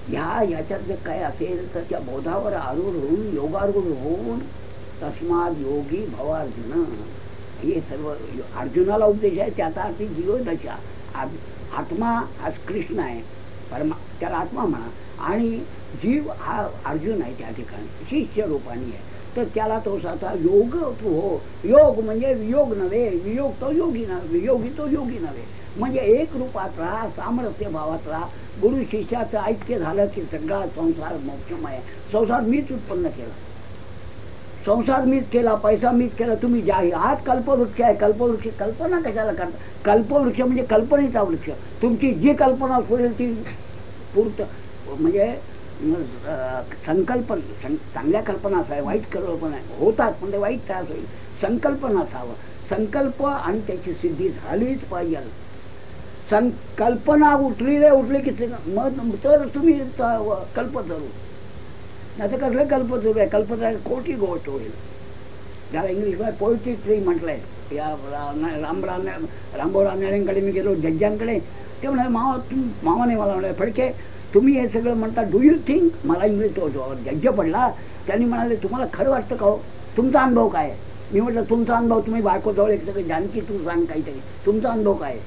ह्याच्यात जे काय असेल तर त्या बोधावर आरूढ होऊन योगारूढ होऊन तस्माद योगी भव अर्जुन, हे सर्व अर्जुनाला उपदेश आहे. त्याचा अर्थ जीवदशा. आत्मा हा कृष्ण आहे, त्याला आत्मा म्हणा, आणि जीव हा अर्जुन आहे त्या ठिकाणी शिष्य रूपाने आहे. तर त्याला तो साधा योग तो हो. योग म्हणजे वियोग नव्हे, वियोग तो योगी नव्हे, योगी तो योगी नव्हे. म्हणजे एक रूपात राहा, सामरस्य भावात राहा. गुरु शिष्याचं ऐक्य झालं की सगळा संसार मोक्षमय आहे. संसार मीच उत्पन्न केला, संसार मीच केला, पैसा मीच केला. तुम्ही ज्या हाच कल्पवृक्ष आहे. कल्पवृक्ष कल्पना कशाला करता? कल्पवृक्ष म्हणजे कल्पनेचा वृक्ष. तुमची जी कल्पना होईल ती पूर्त म्हणजे संकल्पन चांगल्या कल्पना असाव्या, वाईट कल्पना होतात पण ते वाईट त्रास होईल. संकल्पना असावं, संकल्प आणि त्याची सिद्धी झालीच पाहिजे. संकल्पना उठली की मग तर तुम्ही कल्पतरू, नाही तर कसलं कल्पतरू आहे? कल्पतरू खोटी गोष्ट होईल. ज्याला इंग्लिशमध्ये पोएट्री ट्री म्हटलंय. या रामभाऊ रानडेंकडे मी गेलो, जड्जांकडे. ते म्हणाले मामाने मला म्हणाले, फडके तुम्ही हे सगळं म्हणता, डू यू थिंक? मला इंग्लिश जड्ज पडला. त्यांनी म्हणाले तुम्हाला खरं वाटतं का हो? तुमचा अनुभव काय? मी म्हटलं तुमचा अनुभव, तुम्ही बायकोजवळ एक सगळं जानकी तू सांग काहीतरी, तुमचा अनुभव काय?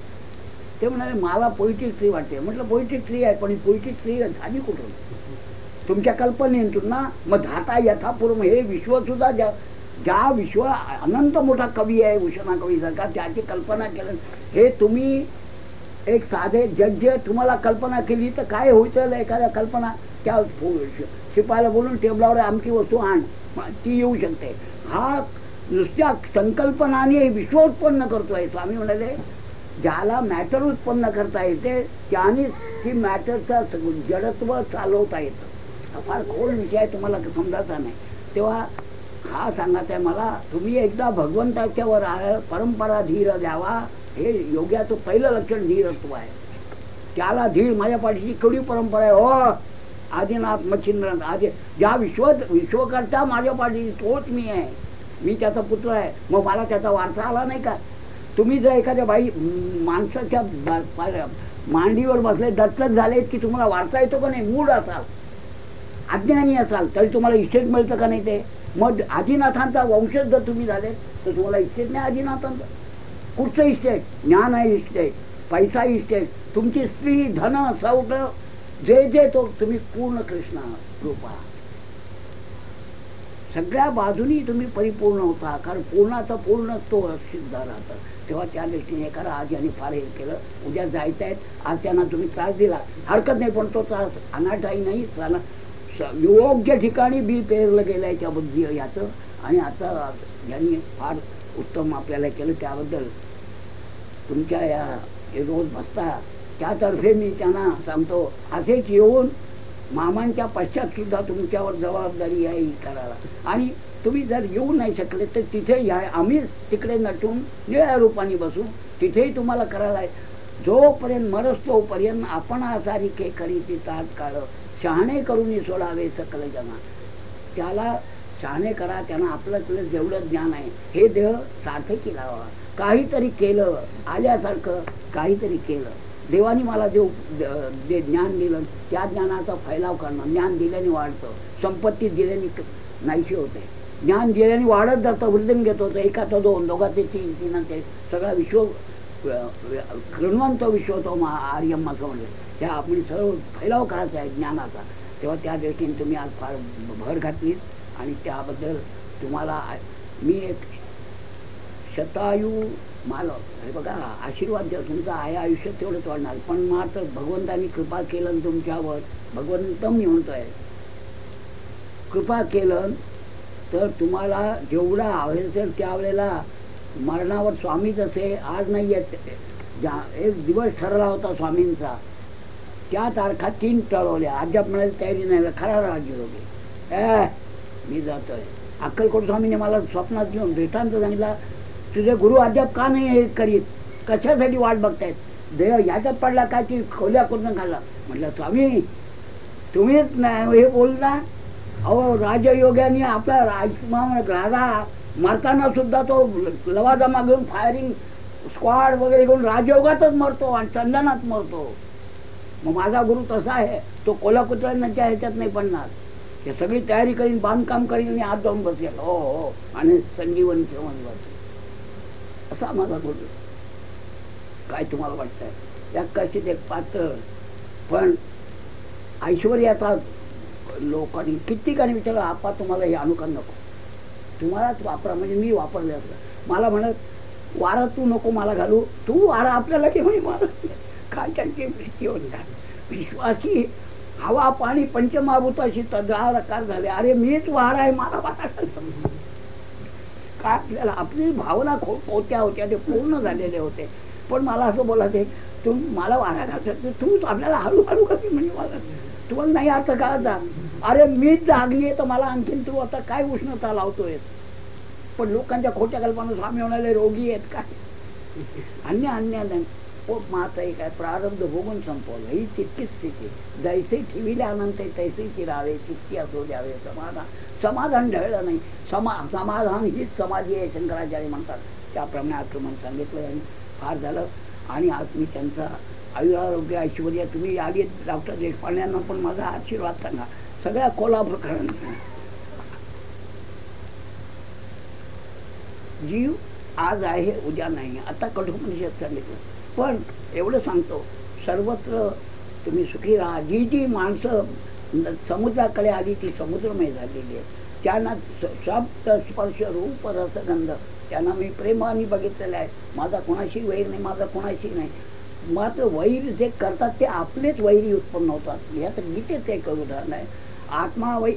ते म्हणाले मला पोएट्रिक ट्री वाटते. म्हटलं पोएट्रिक ट्री आहे, पण पोएट्रिक ट्री झाली कुठून? तुमच्या कल्पनेतून ना. मग धाता यथापूर्व हे विश्वसुद्धा ज्या विश्व अनंत मोठा कवी आहे उषणा कवी सारखा, त्याची कल्पना केलं. हे तुम्ही एक साधे जज तुम्हाला कल्पना केली तर काय होईल? एखाद्या कल्पना त्या शिपायला बोलून टेबलावर आमची वस्तू आण, ती येऊ शकते. हा नुसत्या संकल्पनाने विश्व उत्पन्न करतोय. स्वामी म्हणाले ज्याला मॅटर उत्पन्न करता येते त्याने ती मॅटरचा जडत्व चालवता येतं. हा फार खोल विषय आहे, तुम्हाला समजायचा नाही. तेव्हा हा सांगायचा आहे मला, तुम्ही एकदा भगवंताच्या वर परंपरा धीर द्यावा. हे योग्याचं पहिलं लक्षण धीरत्व आहे. त्याला धीर, माझ्या पाठीची केवढी परंपरा आहे हो. आदिनाथ मच्छिंद्रनाथ आदी ज्या विश्वकर्ता माझ्या पाठीची तोच मी आहे, मी त्याचा पुत्र आहे. मग मला त्याचा वारसा आला नाही का? तुम्ही जर एखाद्या माणसाच्या मांडीवर बसले, दत्तक झालेत की तुम्हाला वारसा येतो का नाही? मूड असाल, अज्ञानी असाल तरी तुम्हाला इस्टेट मिळतं का नाही? ते मग आदिनाथांचा वंशज जर तुम्ही झाले तर तुम्हाला इस्टेट नाही. आदिनाथांचा कुठचं इस्टेट? ज्ञान आहे इस्टेट, पैसा इस्टेट, तुमची स्त्री धन सौट जे जे तो तुम्ही पूर्ण कृष्ण रूपा. सगळ्या बाजूनी तुम्ही परिपूर्ण होता, कारण पूर्णाचा पूर्ण तो सिद्ध राहतं. तेव्हा त्या दृष्टीने करा. आज यांनी फार हे केलं, उद्या जायचं आहे, आज त्यांना तुम्ही त्रास दिला हरकत नाही, पण तो त्रास अनाठाई नाही. योग्य ठिकाणी बी पेरलं गेलं आहे त्या बुद्धी याचं. आणि आता ज्यांनी फार उत्तम आपल्याला केलं त्याबद्दल तुमच्या या रोज बसता त्यातर्फे मी त्यांना सांगतो, असेच येऊन मामांच्या पश्चात सुद्धा तुमच्यावर जबाबदारी आहे ही करायला. आणि तुम्ही जर येऊ नाही शकले तर तिथे या, आम्ही तिकडे नटून निळ्या रूपाने बसू, तिथेही तुम्हाला करायला आहे. जोपर्यंत मरस तोपर्यंत आपण आसारी के करी ती तात काळ शहाणे करून सोडावे सकल जना. त्याला शहाणे करा, त्यांना आपल्याकडे जेवढं ज्ञान आहे हे देह सार्थकी लावा. काहीतरी केलं आल्यासारखं, काहीतरी केलं. देवानी मला जे ज्ञान दिलं त्या ज्ञानाचा फैलाव करणं. ज्ञान दिल्याने वाढतं, संपत्ती दिल्याने नाहीशी होते. ज्ञान दिल्याने वाढत जातं, वृद्धीन घेत होतं. एकाचं दोन, दोघाचे तीन, तीनाचे सगळा विश्व कृण्वंत विश्व तो आर्यम असं म्हणले. त्या आपण सर्व फैलाव करायचा आहे ज्ञानाचा. तेव्हा त्या दृष्टीने तुम्ही आज फार भर घातली आणि त्याबद्दल तुम्हाला मी एक शतायू मला हे बघा आशीर्वाद द्या. तुमचं आहे आयुष्य तेवढंच वाढणार, पण मात्र भगवंतानी कृपा केलं तुमच्यावर. भगवंत मी म्हणतोय कृपा केलं तर तुम्हाला जेवढा असेल त्यावेळेला मरणावर स्वामीच असे आज नाही आहेत. एक दिवस ठरला होता स्वामींचा, त्या तारखा 3 ठरवल्या. अद्याप म्हणायला तयारी नाही. खरा राज्य होते मी जातोय. अक्कलकोट स्वामीने मला स्वप्नात घेऊन दृष्टांत सांगितला, तुझे गुरु अद्याप का नाही हे करीत, कशासाठी वाट बघतायत? देह याच्यात पडला काय की खोल्या करून खाल्ला. म्हटलं स्वामी तुम्हीच नाही हे बोलता. अहो राजयोग्याने आपला राजा मरताना सुद्धा तो लवाजमा घेऊन फायरिंग स्क्वॉड वगैरे घेऊन राजयोगातच मरतो आणि चंदनात मरतो. मग माझा गुरु तसा आहे, तो कोल्हापूरच्या ह्याच्यात नाही पडणार. हे सगळी तयारी करीन, बांधकाम करीन आणि आत जाऊन बसेल. हो हो, आणि संजीवनी सेवन बसेल असा माझा गुरु. काय तुम्हाला वाटतंय? या कशीच एक पात्र पण ऐश्वर्याचा लोकांनी कित्येकाने विचारलं, आपा तुम्हाला हे अनुकरण नको. तुम्हालाच वापरा, म्हणजे मी वापरले असतं. मला म्हणत वारा तू नको मला घालू, तू वारा आपल्याला की म्हणे मला काय त्यांची वृत्ती होता. विश्वासी हवा पाणी पंचमहाभूताशी तदाकार झाले. अरे मीच वारा आहे, मला वारा घालतो. काय आपल्याला आपली भावना होत्या होत्या, ते पूर्ण झालेले होते. पण मला असं बोलायचं, तू मला वारा घालत, तू आपल्याला हळूहळू कशी म्हणजे मला तुम्हाला नाही अर्थ कळायचा. अरे मीच जागली आहे तर मला आणखीन तू आता काय उष्णता लावतोय. पण लोकांच्या खोट्या कल्पना स्वामी होणारे रोगी आहेत काय, अन्य पोट मात आहे काय, प्रारब्ध भोगून संपवलं, ही तितकीच स्थिती. जैसे ठेविले अनंत तैसे चिरावे, चित्ती असो द्यावे समाधान. समाधान ढळलं नाही, समाधान हीच समाधी आहे शंकराचार्य म्हणतात. त्याप्रमाणे आक्रमण सांगितलं आणि फार झालं. आणि आज मी त्यांचा आयुरारोग्य ऐश्वर्य, तुम्ही आली डॉक्टर देशपांड्यांना पण माझा आशीर्वाद सांगा, सगळ्या कोल्हापूरकरांना. जीव आज आहे उद्या नाही, आता कठोपनिषद सांगितलं. पण एवढं सांगतो, सर्वत्र तुम्ही सुखी राहा. जी जी माणसं समुद्राकडे आली ती समुद्रमय झालेली आहे. त्यांना शब्द स्पर्श रूप रसगंध, त्यांना मी प्रेमाने बघितलेलं आहे. माझा कोणाशी वैर नाही, माझा कोणाशी नाही. मात्र वैर जे करतात ते आपलेच वैरी उत्पन्न होतात. ह्यात गीतेच एक उदाहरण आहे. आत्मा वै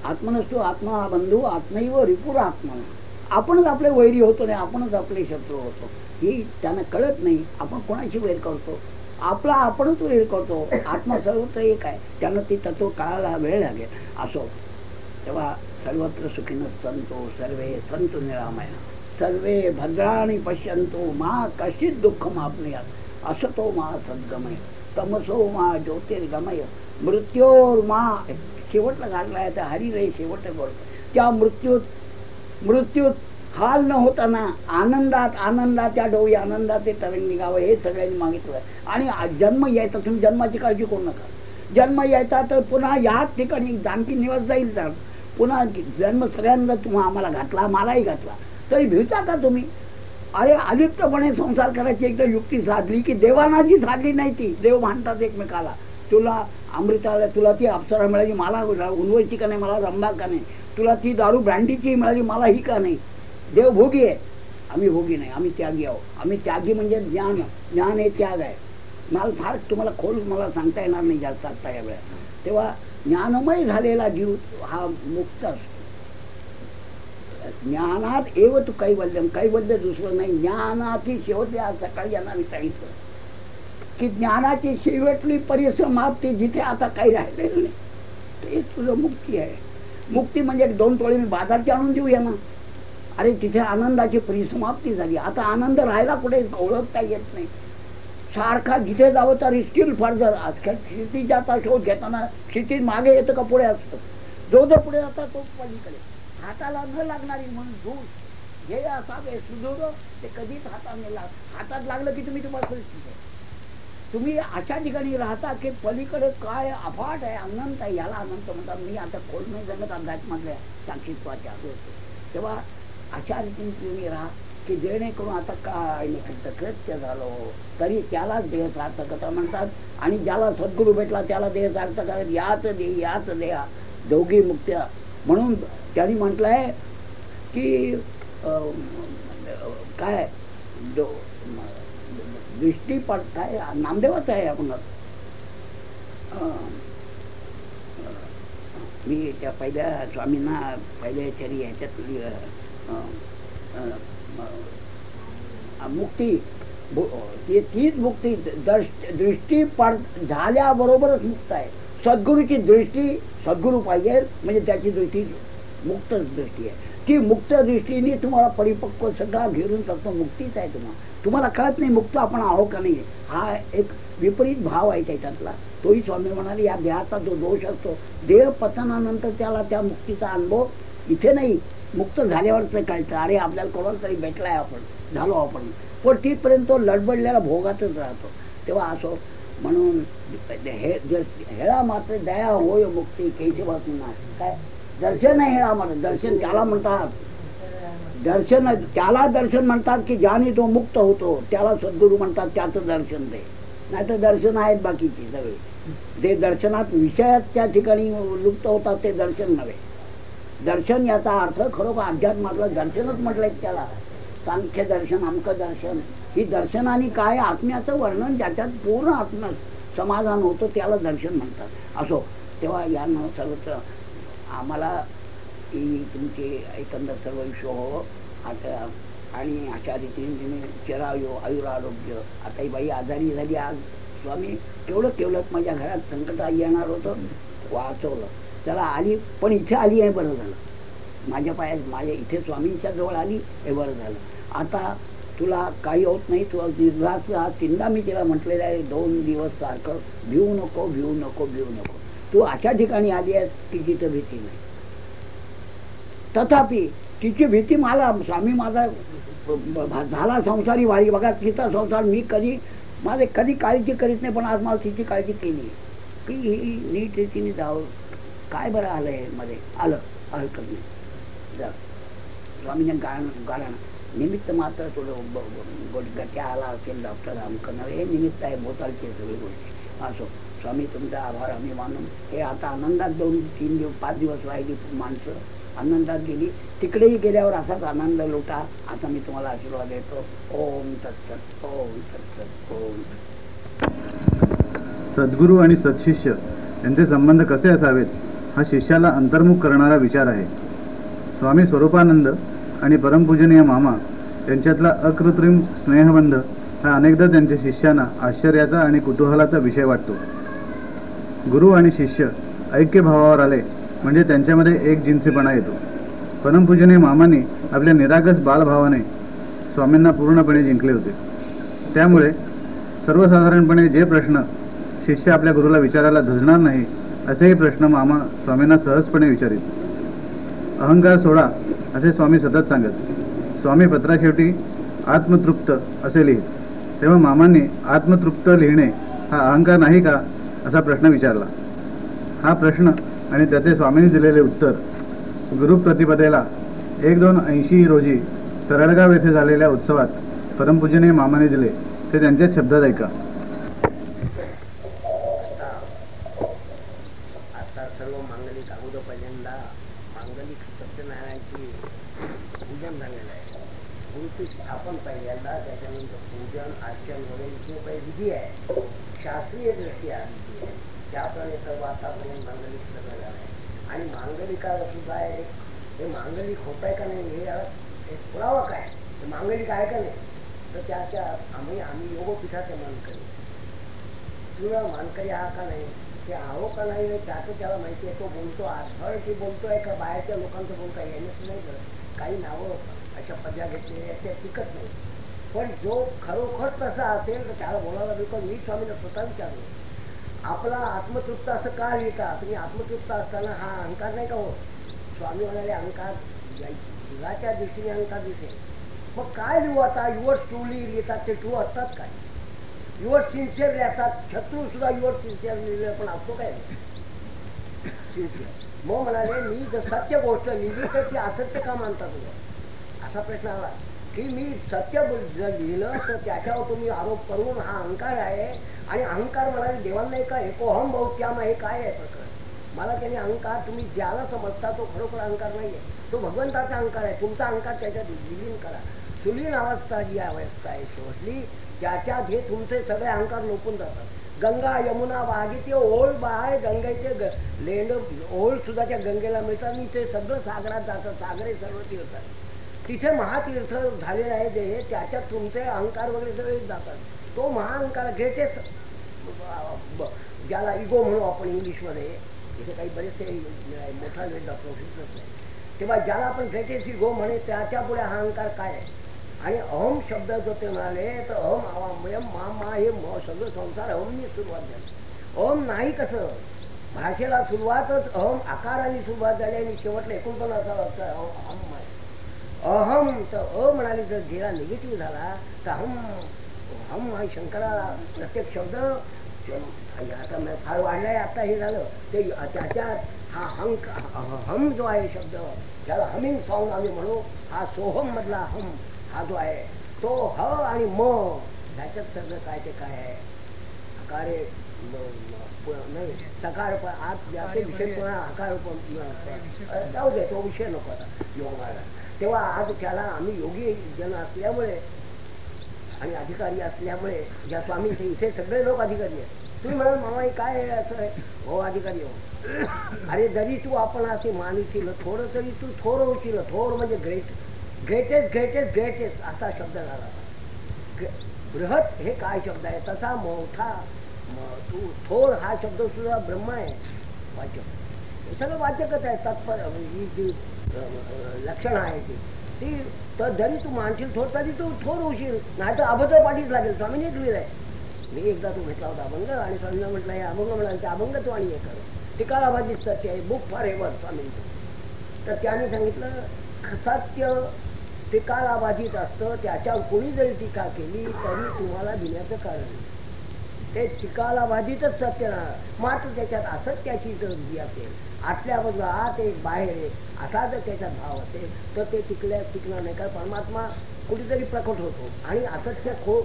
आत्मनस्तु आत्मा बंधू आत्मैव रिपुर आत्मा. आपणच आपले वैरी होतो नाही, आपणच आपले शत्रू होतो. ही त्यांना कळत नाही. आपण कोणाशी वैर करतो, आपला आपणच वैर करतो. आत्मा सर्वत्र एक आहे. त्यांना ती तत्व कळायला वेळ लागेल. असो तेव्हा सर्वत्र सुखीन संतो सर्वे संतो निरामय सर्वे भद्राणी पश्यंतो मा कश्चित दुःखम आपणयात असतो मा सद्गमय तमसो मा ज्योतिर्गमय मृत्योर मा. शेवटला घातलाय तर हरी रे शेवट बोलतो. त्या मृत्यूत हाल न होताना आनंदात आनंदाच्या डोळी आनंदाचे तरंग निघावं हे सगळ्यांनी मागितलं. आणि जन्म यायचा, तुम्ही जन्माची काळजी करू नका. जन्म यायचा तर पुन्हा याच ठिकाणी जानकी निवास जाईल. तर पुन्हा जन्म सगळ्यांना तुम्हा आम्हाला घातला, मलाही घातला, तरी भिवता का तुम्ही? अरे अलिप्तपणे संसार करायची एकदा युक्ती साधली की देवानाची साधली नाही. ती देव मानतात एकमेकाला. तुला अमृताला तुला ती अप्सरा मिळाली, मला उन्वयची का नाही, मला रंभा का नाही. तुला ती दारू ब्रँडीची मिळाली, मला ही का नाही. देव भोगी आहे, आम्ही भोगी नाही, आम्ही त्यागी आहोत. आम्ही त्यागी म्हणजे ज्ञान. ज्ञान हे त्याग आहे. मला फार तुम्हाला खोल मला सांगता येणार नाही जास्त आत्ता या वेळेला. तेव्हा ज्ञानमय झालेला जीव हा मुक्त असतो. ज्ञानात एव तू कैवल्यम, कैवल्य दुसरं नाही. ज्ञानाची शेवटी आज सकाळी यांना मी सांगितलं की ज्ञानाची शेवटली परिसमाप्ती जिथे आता काही राहिलेलं नाही, तेच तुझं मुक्ती आहे. मुक्ती म्हणजे 2 टोळे मी बाजारचे आणून देऊ यांना. अरे तिथे आनंदाची परिसमाप्ती झाली. आता आनंद राहायला कुठे ओळखता येत नाही. सारखा जिथे जावं तर स्टील फर्दर. आजकाल क्षितिजाचा शोध घेताना क्षितिज मागे येतं का पुढे असतं. जो पुढे जाता तो पलीकडे. हाताला न लागणारी म्हणून धूळ हे असावे सुदूर, ते कधीच हाताने हातात लागलं की तुम्हाला तुम्ही अशा ठिकाणी राहता की पलीकडे काय अफाट आहे, अनंत आहे. याला अनंत म्हणतात. मी आता खोल नाही जगत अध्यात्मातल्या साक्षीत्वाच्या होतो. तेव्हा अशा रीतीने तुम्ही राहा की जेणेकरून आता काय कृत्य झालो तरी त्यालाच देह सार्थकता म्हणतात. आणि ज्याला सद्गुरू भेटला त्याला देह सार्थकता. याच देहा दोघी मुक्त्या. म्हणून त्यांनी म्हटलंय की काय दृष्टीपट काय नामदेवाच आहे. आपण मी त्या पहिल्या स्वामींना पहिल्या चरी ह्याच्यातली मुक्ती तीच मुक्ती दृष्टीपट झाल्याबरोबरच मुक्त आहे. सद्गुरूची दृष्टी सद्गुरू पाहिजे म्हणजे त्याची दृष्टी मुक्त दृष्टी आहे. ती मुक्त दृष्टीने तुम्हाला परिपक्व सगळा घेरून टाकतो. मुक्तीच आहे. तुम्हाला कळत नाही मुक्त आपण आहो का नाही. हा एक विपरीत भाव आहे त्याच्यातला. तोही स्वामी म्हणाले या देहाचा जो दोष असतो, देह पतनानंतर त्याला त्या मुक्तीचा अनुभव इथे नाही, मुक्त झाल्यावरच कळतं. अरे आपल्याला कोणाला तरी भेटलाय, आपण झालो आपण. पण तिथपर्यंत तो लडबडलेला भोगातच राहतो. तेव्हा असो म्हणून हेळा मात्र दया होय मुक्ती केशवातून काय दर्शन आहे. हेळा मात्र दर्शन त्याला म्हणतात. दर्शन त्याला दर्शन म्हणतात की ज्याने तो मुक्त होतो त्याला सद्गुरू म्हणतात. त्याचं दर्शन दे. नाही तर दर्शन आहेत बाकीची सगळे. ते दर्शनात विषयात त्या ठिकाणी लुप्त होतात ते दर्शन नव्हे. दर्शन याचा अर्थ खरोखर अध्यात्मातलं दर्शनच म्हटलंय त्याला. सांख्य दर्शन, अमकं दर्शन, ही दर्शनाने काय आत्म्याचं वर्णन ज्याच्यात पूर्ण आत्म समाधान होतं त्याला दर्शन म्हणतात. असो, तेव्हा या सर्वत्र आम्हाला ही तुमचे एकंदर सर्व विषय हो आता, आणि अशा रीतीने तुम्ही चिरायु आयुरारोग्य. आता ही बाई आजारी झाली आज, स्वामी केवढं माझ्या घरात संकट येणार होतं, वाचवलं. त्याला आली, पण इथे आली आहे, बरं झालं. माझ्या इथे स्वामींच्या जवळ आली, हे बरं झालं. आता तुला काही होत नाही, तुला निर्धास्त राहा. तीनदा मी तिला म्हटलेलं आहे 2 दिवस सारखं भिवू नको. तू अशा ठिकाणी आली आहेस की जिथं भीती नाही. तथापि तिची भीती मला, स्वामी माझा झाला संसारी वारी बघा, तिचा संसार मी कधी काळजी करीत नाही, पण आज मला तिची काळजी केली की ही नीट रीतीने जावं. काय बरं आलंय मध्ये, आलं हरकत नाही जा. स्वामीने गाणं निमित्त मात्र थोडं गट्या आला असेल, डॉक्टर आमकं नव्हे, हे निमित्त आहे, भोतालची सगळी गोष्टी. असो, स्वामी तुमचा आभार आम्ही मानून हे आता आनंदात 2-3 दिवस 5 दिवस राहिली माणसं, आनंदात गेली. तिकडेही गेल्यावर असाच आनंद लुटा. आता मी तुम्हाला आशीर्वाद देतो. ओम तत्सत, ओम तत्सत, ओम. सद्गुरू आणि सत्शिष्य यांचे संबंध कसे असावेत हा शिष्याला अंतर्मुख करणारा विचार आहे. स्वामी स्वरूपानंद आणि परमपूजनीय मामा यांच्यातला अकृत्रिम स्नेहबंध हा अनेकदा त्यांच्या शिष्यांना आश्चर्याचा आणि कुतूहलाचा विषय वाटतो. गुरु आणि शिष्य ऐक्यभावावर आले म्हणजे त्यांच्यामध्ये एक जिन्सीपणा येतो. परमपूजनीय मामांनी आपल्या निरागस बालभावाने स्वामींना पूर्णपणे जिंकले होते. त्यामुळे सर्वसाधारणपणे जे प्रश्न शिष्य आपल्या गुरुला विचारायला धजणार नाही असेही प्रश्न मामा स्वामींना सहजपणे विचारित. अहंकार सोडा असे स्वामी सतत सांगत. स्वामी पत्राशेवटी आत्मतृप्त असे लिहित. तेव्हा मामांनी आत्मतृप्त लिहिणे हा अहंकार नाही का असा प्रश्न विचारला. हा प्रश्न आणि त्याचे स्वामींनी दिलेले उत्तर गुरुप्रतिपदेला 1-2-80 रोजी तरडगाव येथे झालेल्या उत्सवात परमपूजनीय मामाने दिले. ते त्यांच्याच शब्दात ऐका. आता सर्व मांगलिक अगोदर पहिल्यांदा मांगलिक सत्यनारायणाची पूजन झालेलं आहे. गुरुची स्थापन पहिल्यांदा, त्याच्यानंतर पूजन अर्चन वगैरे जे काही विधी आहे शास्त्रीय दृष्ट्या विधी आहे त्याप्रमाणे सर्व आतापर्यंत मांगलिक सगळं झालं आहे. आणि मांगलिकाला सुद्धा हे मांगलिक होत आहे का नाही हे याला एक पुरावा काय, मांगलिक आहे का नाही. तर त्याच्या आम्ही योगपीठाचे मानकरी, तुला मानकरी हा का नाही, ते आहो का नाही त्याचं त्याला माहिती आहे. तो बोलतो अथॉरिटी बोलतोय का बाहेरच्या लोकांचं बोलतो येण्याचं नाही करत. काही नावं अशा पद्या घेतलेल्या त्या टिकत नाही. पण जो खरोखर तसा असेल तर त्याला बोलायला बिलकुल. मी स्वामीला स्वतः विचारलो, आपला आत्मतृप्त असं का लिहिता तुम्ही? आत्मतृप्त असताना हा अहंकार नाही का हो? स्वामी म्हणाले अहंकार जीवाच्या दृष्टीने अहंकार दिसेल. मग काय लिहू आता? युअर ट्रूली लिहितात ते ट्रू असतात काय? युअर सिन्सिअर लिहितात, शत्रू सुद्धा युअर सिन्सिअर लिहिलं पण असतो काय सिन्सिअर? मग म्हणाले मी जर सत्य गोष्ट लिहिली तर ती असत्य का मानता तुला? असा प्रश्न आला की मी सत्य जर लिहिलं तर त्याच्यावर तुम्ही आरोप करून हा अहंकार आहे. आणि अहंकार म्हणाले देवाला नाही का एकोहम बहुत्याम, हे काय आहे प्रकरण? मला त्याने अहंकार, तुम्ही ज्याला समजता तो खरोखर अहंकार नाही आहे, तो भगवंताचा अहंकार आहे. तुमचा अहंकार त्याच्यात विलीन करा. सुलीन अवस्था जी अवस्था आहे शेवटली, त्याच्यात हे तुमचे सगळे अहंकार लोपून जातात. गंगा यमुना वाहते ते ओळ बाहेर गंगेचे लेंड ओळ सुद्धा त्या गंगेला मिळतात आणि ते सगळं सागरात जातं. सागरे सर्व तीर्थात तिथे महातीर्थ झालेलं आहे जे त्याच्यात तुमचे अहंकार वगैरे सगळे जातात. तो महाअहंकार घेतेच ज्याला इगो म्हणू आपण इंग्लिशमध्ये. इथे काही बरेचसे मोठा प्रोफेसर्स नाही. तेव्हा ज्याला आपण ग्रेटेस्ट इगो म्हणे त्याच्या पुढे हा अहंकार काय आहे? आणि अहम शब्द जो ते म्हणाले तर अहम आवामयम मा हे सगळं संसार अहमनी सुरुवात झाली. अहम नाही कसं? भाषेला सुरुवातच अहम आकाराने सुरुवात झाली आणि शेवटला 49 अहम आहे. अहम तर अ म्हणाले जर गेला निगेटिव्ह झाला तर हम हा शंकराला प्रत्येक शब्द आता फार वाढलाय. आता हे झालं ते त्याच्यात हा हम जो आहे शब्द ज्याला हमिंग साऊंड आम्ही म्हणू, हा सोहम मधला हम हा जो आहे तो ह आणि म ह्याच्यात सगळं काय ते काय आहे. हकारे नाही सकार आत ज्याचे विषयपणा हकार जाऊ दे, तो विषय नको आता योग मार्ग. तेव्हा आज त्याला आम्ही योगी जन असल्यामुळे आणि अधिकारी असल्यामुळे ज्या स्वामींचे इथे सगळे लोक अधिकारी आहेत. तुम्ही म्हणाल मामा काय आहे असं आहे, हो अधिकारी हो. अरे जरी तू आपण असे मानशील थोडं तरी तू थोर होशील. थोर म्हणजे ग्रेटेस्ट ग्रेटेस्ट ग्रेटेस्ट असा शब्द झाला. बृहत हे काय शब्द आहे, तसा मोठा तू थोर हा शब्द सुद्धा ब्रह्म आहे. वाचक हे सगळं वाचकच आहे. तत्पर ही जी लक्षणं आहे ती तर जरी तू मानशील थोर तरी तू थोर होशील, नाही तर अभद्र पाठीच लागेल. स्वामींनीच लिहिलं आहे. मी एकदा तू घेतला होता अभंग आणि स्वामींना म्हटलं हे अभंग म्हणाल अभंग तू आणि हे कर टिकाला भाजी सत्य आहे बुक फॉर एव्हर स्वामींचं. तर त्याने सांगितलं सत्य टिकाला बाधित असतं, त्याच्यावर कोणी जरी टीका केली तरी तुम्हाला दिण्याचं कारण ते टिकाला बाधितच सत्य राहणार. मात्र त्याच्यात असत्याची जर बुद्धी असेल, आतल्या बाजूला आत एक बाहेर एक असा जर त्याच्यात भाव असेल तर ते टिकणार नाही. कारण परमात्मा कुठेतरी प्रकट होतो आणि असत्य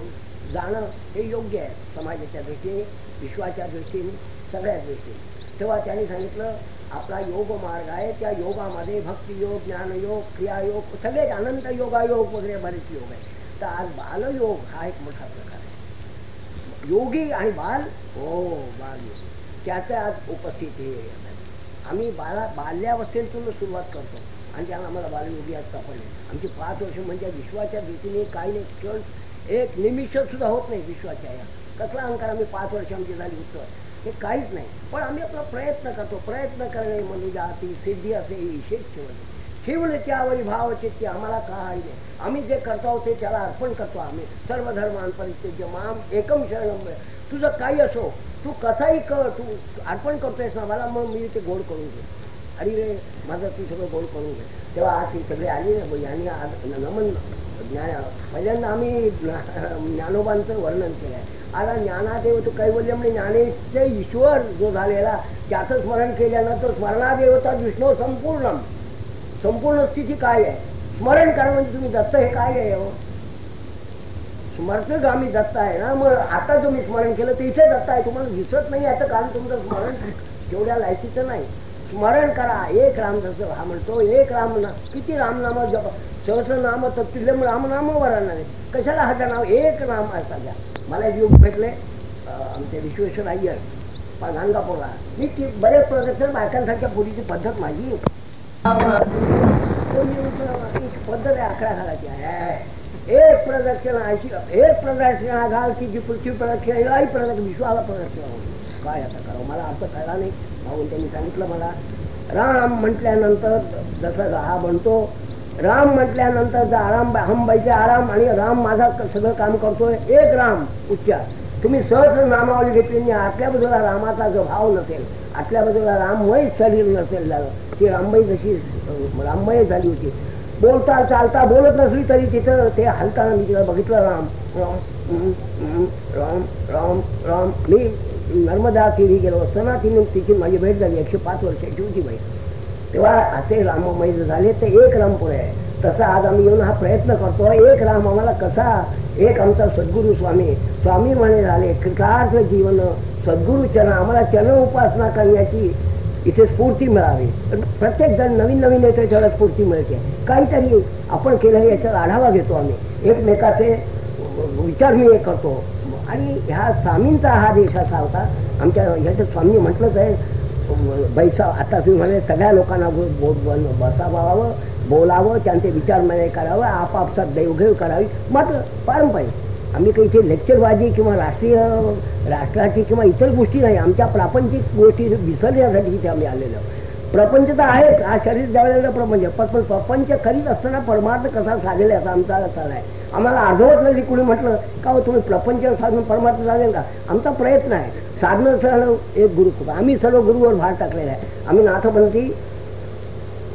जाणं हे योग्य आहे समाजाच्या दृष्टीने, विश्वाच्या दृष्टीने, सगळ्या दृष्टीने. तेव्हा त्यांनी सांगितलं आपला योग मार्ग आहे, त्या योगामध्ये भक्तियोग, ज्ञानयोग, क्रियायोग, सगळेच अनंत योगायोग वगैरे बरेच योग आहे. तर आज बालयोग हा एक मोठा प्रकार आहे. योगी आणि बाल हो बालयोग त्याचं आज उपस्थिती आहे. आम्ही बाल्यावस्थेतून सुरुवात करतो आणि त्याला आम्हाला बालयोगी आज सापडले. आमची 5 वर्ष म्हणजे विश्वाच्या दृष्टीने काही नाही, क्षण एक निमिष सुद्धा होत नाही विश्वाच्या. या कसला अहंकार आम्ही 5 वर्ष आमची झाली उत्तर हे काहीच नाही. पण आम्ही आपला प्रयत्न करतो. प्रयत्न करणे म्हणजे जाती सिद्धी असे ईशेच ठेवले त्यावरी भाव चित्ती आम्हाला काही नाही. आम्ही जे करतो ते त्याला अर्पण करतो. आम्ही सर्व धर्मान परित्यज्य माम एकम शरणम. तुझं काही असो, तू कसाही कर, तू अर्पण करतोयस ना मला, मग मी ते गोड करून घे. अरे रे माझं तू सगळं गोड करून घे. तेव्हा आज ही सगळे आली यांनी आज नमन पहिल्यांदा आम्ही ज्ञानोबांचं वर्णन केलं आहे. आता ज्ञानादेव तो कैवल्य म्हणजे ज्ञानेचे ईश्वर जो झालेला त्याचं स्मरण केल्यानंतर स्मरणादेवता विष्णू संपूर्ण स्थिती काय आहे. स्मरण करा म्हणजे तुम्ही दत्त हे काय आहे हो, स्मरतगामी दत्त आहे ना. मग आता तुम्ही स्मरण केलं तर इथे दत्त आहे, तुम्हाला दिसत नाही याचं कारण तुमचं स्मरण तेवढ्या लायकीचं नाही. स्मरण करा. एक राम जसं हा म्हणतो एक राम किती रामनाम जप सहस्रनाम तत्तुल्यम रामनाम वरणारे. कशाला हजार नाव एक नाम असता द्या. मला एक योग भेटले आमचे विश्वेश्वर अय्यर गाणगापूरला. मी ती बरेच प्रदर्शन बायकांसारख्या पुरीची पद्धत माझी पद्धत आहे 11 घालायची आहे. एक प्रदक्षिणा घाल की जी पृथ्वी प्रदक्षिणा प्रदक्षिण विश्वाला प्रदक्षिणा होती. काय आता करावं मला अर्थ कळला नाही. भाऊन त्यांनी सांगितलं मला राम म्हटल्यानंतर जसं हा म्हणतो राम म्हटल्यानंतर आराम हमबाईचे आराम आणि राम माझा सगळं काम करतोय. एक राम उच्चार तुम्ही सहस्र नामावली घेतली. आतल्या बाजूला रामाचा जो भाव नसेल, आतल्या बाजूला राममय शरीर नसेल झालं, ती रामबाई जशी राममय झाली होती. बोलता चालता बोलत नसली तरी तिथं ते हलताना मी तिला बघितलं राम राम राम राम राम. मी नर्मदा तीरी गेलो असताना तिने तिची माझी भेट झाली. 105 वर्षाची होती बाई. तेव्हा असे राममय झाले ते एक राम पुढे आहे. तसा आज आम्ही येऊन हा प्रयत्न करतो. एक राम आम्हाला कसा, एक आमचा सद्गुरू स्वामी म्हणे झाले कृतार्थ जीवन सद्गुरू चरण. आम्हाला चरण उपासना करण्याची इथे स्फूर्ती मिळावी. प्रत्येक जण नवीन नवीन येतो त्याला स्फूर्ती मिळते. काहीतरी आपण केलं याचा आढावा घेतो आम्ही, एकमेकाचे विचार मी हे करतो. आणि ह्या स्वामींचा हा देश असा होता. आमच्या ह्याच्यात स्वामी म्हटलंच आहे बैसा. आता तुम्ही म्हणे सगळ्या लोकांना बसावावं, बोलावं, त्यांचे विचार मान्य करावं, आपापसात देवघेव करावी. मात्र पारंपरिक आम्ही काही इथे लेक्चरबाजी किंवा राष्ट्राची किंवा इतर गोष्टी नाही. आमच्या प्रापंचिक गोष्टी विसरण्यासाठी इथे आम्ही आलेलो. प्रपंच तर आहेच, हा शरीर जवळलेलं प्रपंच. पण प्रपंच करीत असताना परमार्थ कसा साधेल याचा आमचा चाल आहे. आम्हाला अर्धवट नाही कुणी म्हटलं का हो तुम्ही प्रपंच साधून परमार्थ साधेल का. आमचा प्रयत्न आहे. साधनं सगळं एक गुरुकृपा. आम्ही सर्व गुरुवर भार टाकलेला आहे. आम्ही नाथपंथी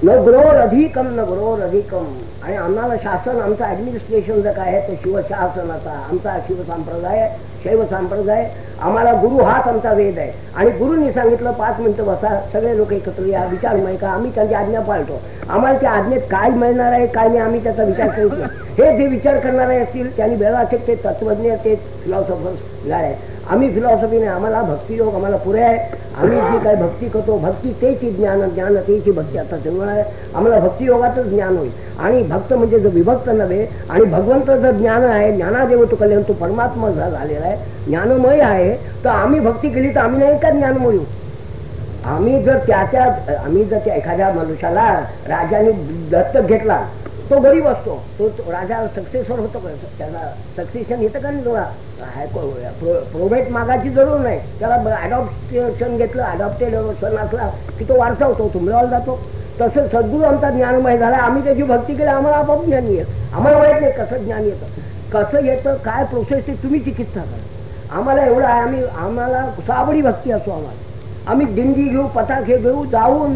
न गुरोर अधिकम. आणि आम्हाला शासन आमचं ॲडमिनिस्ट्रेशन जर काय आहे ते शिवशासनाचा. आमचा शिवसंप्रदाय शैव संप्रदाय आम्हाला गुरु हाच आमचा वेद आहे. आणि गुरुनी सांगितलं 5 मिनिटं बसा, सगळे लोक एकत्र या, विचारमय का. आम्ही त्यांची आज्ञा पाळतो. आम्हाला त्या आज्ञेत काय मिळणार आहे काय नाही आम्ही त्याचा विचार करीत नाही. हे जे विचार करणारे असतील त्यांनी बेलाशक ते तत्वज्ञ ते फिलॉसॉफर्स आहे. आम्ही फिलॉसॉफी नाही, आम्हाला भक्तियोग आम्हाला पुरे आहे. आम्ही जी काय भक्ती करतो भक्ती तेची ज्ञान, ज्ञान तेची भक्ती. आता तेव्हा आहे आम्हाला भक्तियोगातच ज्ञान होईल. आणि भक्त म्हणजे जो विभक्त नव्हे. आणि भगवंत जर ज्ञान आहे, ज्ञानादेव तो कल्याण तो परमात्मा झालेला आहे, ज्ञानमय आहे. तर आम्ही भक्ती केली तर आम्ही नाही का ज्ञानमय होऊ. आम्ही जर आम्ही जर त्या एखाद्या मनुष्याला राजाने दत्तक घेतला, तो गरीब असतो, तो राजा सक्सेसर होतो का, त्याला सक्सेशन येतं का नाही. थोडा प्रोव्हेट मागायची जरूर नाही. त्याला अडॉप्शन घेतलं, अडॉप्टेड सन असला की तो वारसा होतो, तो मिळवला जातो. तसं सद्गुरू आमचा ज्ञानमय झाला. आम्ही त्याची भक्ती केली, आम्हाला आपोआप ज्ञान येत. आम्हाला माहित नाही कसं ज्ञान येतं, कसं येतं, काय प्रोसेस ते तुम्ही चिकित्सा करा. आम्हाला एवढं आहे, आम्हाला साबडी भक्ती असो. आम्ही दिंडी घेऊ, पताके घेऊ, जाऊ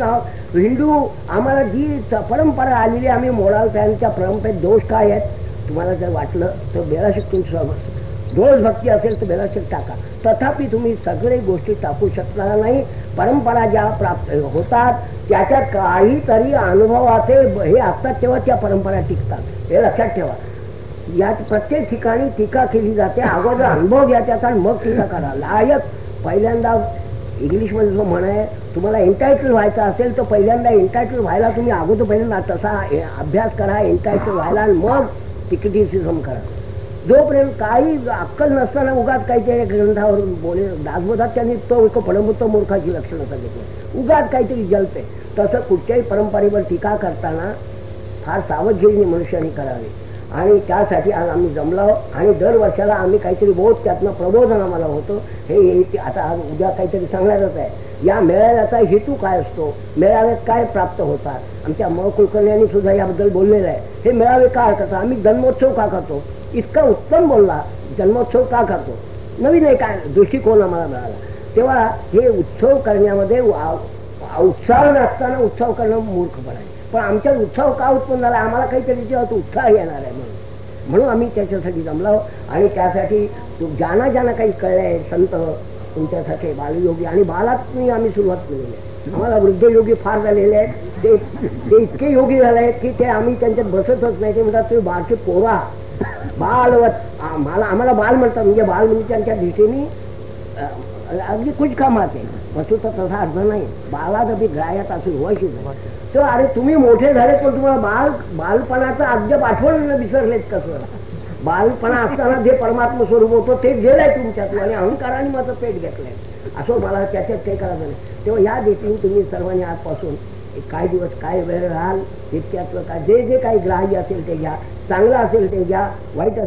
हिंदू. आम्हाला जी परंपरा आलेली आम्ही मोडाल. त्यांच्या परंपरेत दोष काय आहेत तुम्हाला जर वाटलं तर बेलाशक तुमची दोष भक्ती असेल तर बेलाशक टाका. तथापि तुम्ही सगळे गोष्टी टाकू शकणार नाही. परंपरा ज्या प्राप्त होतात त्याच्यात काहीतरी अनुभवाचे हे असतात तेव्हा त्या परंपरा टिकतात. हे लक्षात ठेवा. यात प्रत्येक ठिकाणी टीका केली जाते. अगोदर अनुभव घ्या त्याचा आणि मग टीका करा. लायक पहिल्यांदा इंग्लिशमध्ये जो म्हण आहे, तुम्हाला एंटायटल व्हायचं असेल तर पहिल्यांदा एंटायटल व्हायला तुम्ही अगोदर पहिल्यांदा तसा अभ्यास करा एंटायटल व्हायला आणि मग क्रिटिसिझम करा. जोपर्यंत काही अक्कल नसताना उगाच काहीतरी ग्रंथावरून बोले दासबोधात त्यांनी तो एक फळमुक्त मूर्खाची लक्षणं सांगितली. उगाच काहीतरी जलते. तसं कुठच्याही परंपरेवर टीका करताना फार सावधगिरीने मनुष्याने करावी. आणि त्यासाठी आज आम्ही जमलो. आणि दर वर्षाला आम्ही काहीतरी बोध त्यातनं प्रबोधन आम्हाला होतं. हे आता आज उद्या काहीतरी सांगणारच आहे. या मेळाव्याचा हेतू काय असतो, मेळाव्यात काय प्राप्त होतात. आमच्या म कुलकर्णी सुद्धा याबद्दल बोललेलं आहे. हे मेळावे का करतात, आम्ही जन्मोत्सव का करतो. इतका उत्तम बोलला. जन्मोत्सव का करतो, नवीन एक काय दृष्टिकोन आम्हाला मिळाला. तेव्हा हे उत्सव करण्यामध्ये उत्साह नसताना उत्सव करणं मूर्खपण आहे. पण आमच्या उत्सव का उत्पन्न झाला, आम्हाला काहीतरी जेव्हा उत्साह येणार आहे म्हणून आम्ही त्याच्यासाठी जमलो. आणि त्यासाठी ज्यांना काही कळलंय संत तुमच्यासाठी बालयोगी आणि बालातनी आम्ही सुरुवात केलेली आहे. आम्हाला वृद्ध योगी फार झालेले आहेत. ते इतके योगी झाले आहेत की ते आम्ही त्यांच्यात बसतच नाही. ते म्हणतात तुम्ही बाळचे पोरा बालवत आम्हाला बाल म्हणतात. म्हणजे बाल म्हणजे त्यांच्या दिशेने अगदी कुछ कामाचे वस्तू तर तसा अर्थ नाही. बाळात अगदी ग्राह्यात असून व्हायचीच नाही. तर अरे तुम्ही मोठे झालेत पण तुम्हाला बालपणाचं अद्याप आठवण विसरलेत कसं. बालपणा असताना जे परमात्मा स्वरूप होतं ते गेलंय तुमच्यातून आणि अहंकाराने माझं पेट घेतलंय. असं मला त्याच्यात काही करायचं नाही. तेव्हा या दृष्टीने तुम्ही सर्वांनी आजपासून एक काही दिवस काय वेळ राहाल तितक्यातलं काय जे काही ग्राह्य असेल ते घ्या. चांगलं असेल ते घ्या, वाईट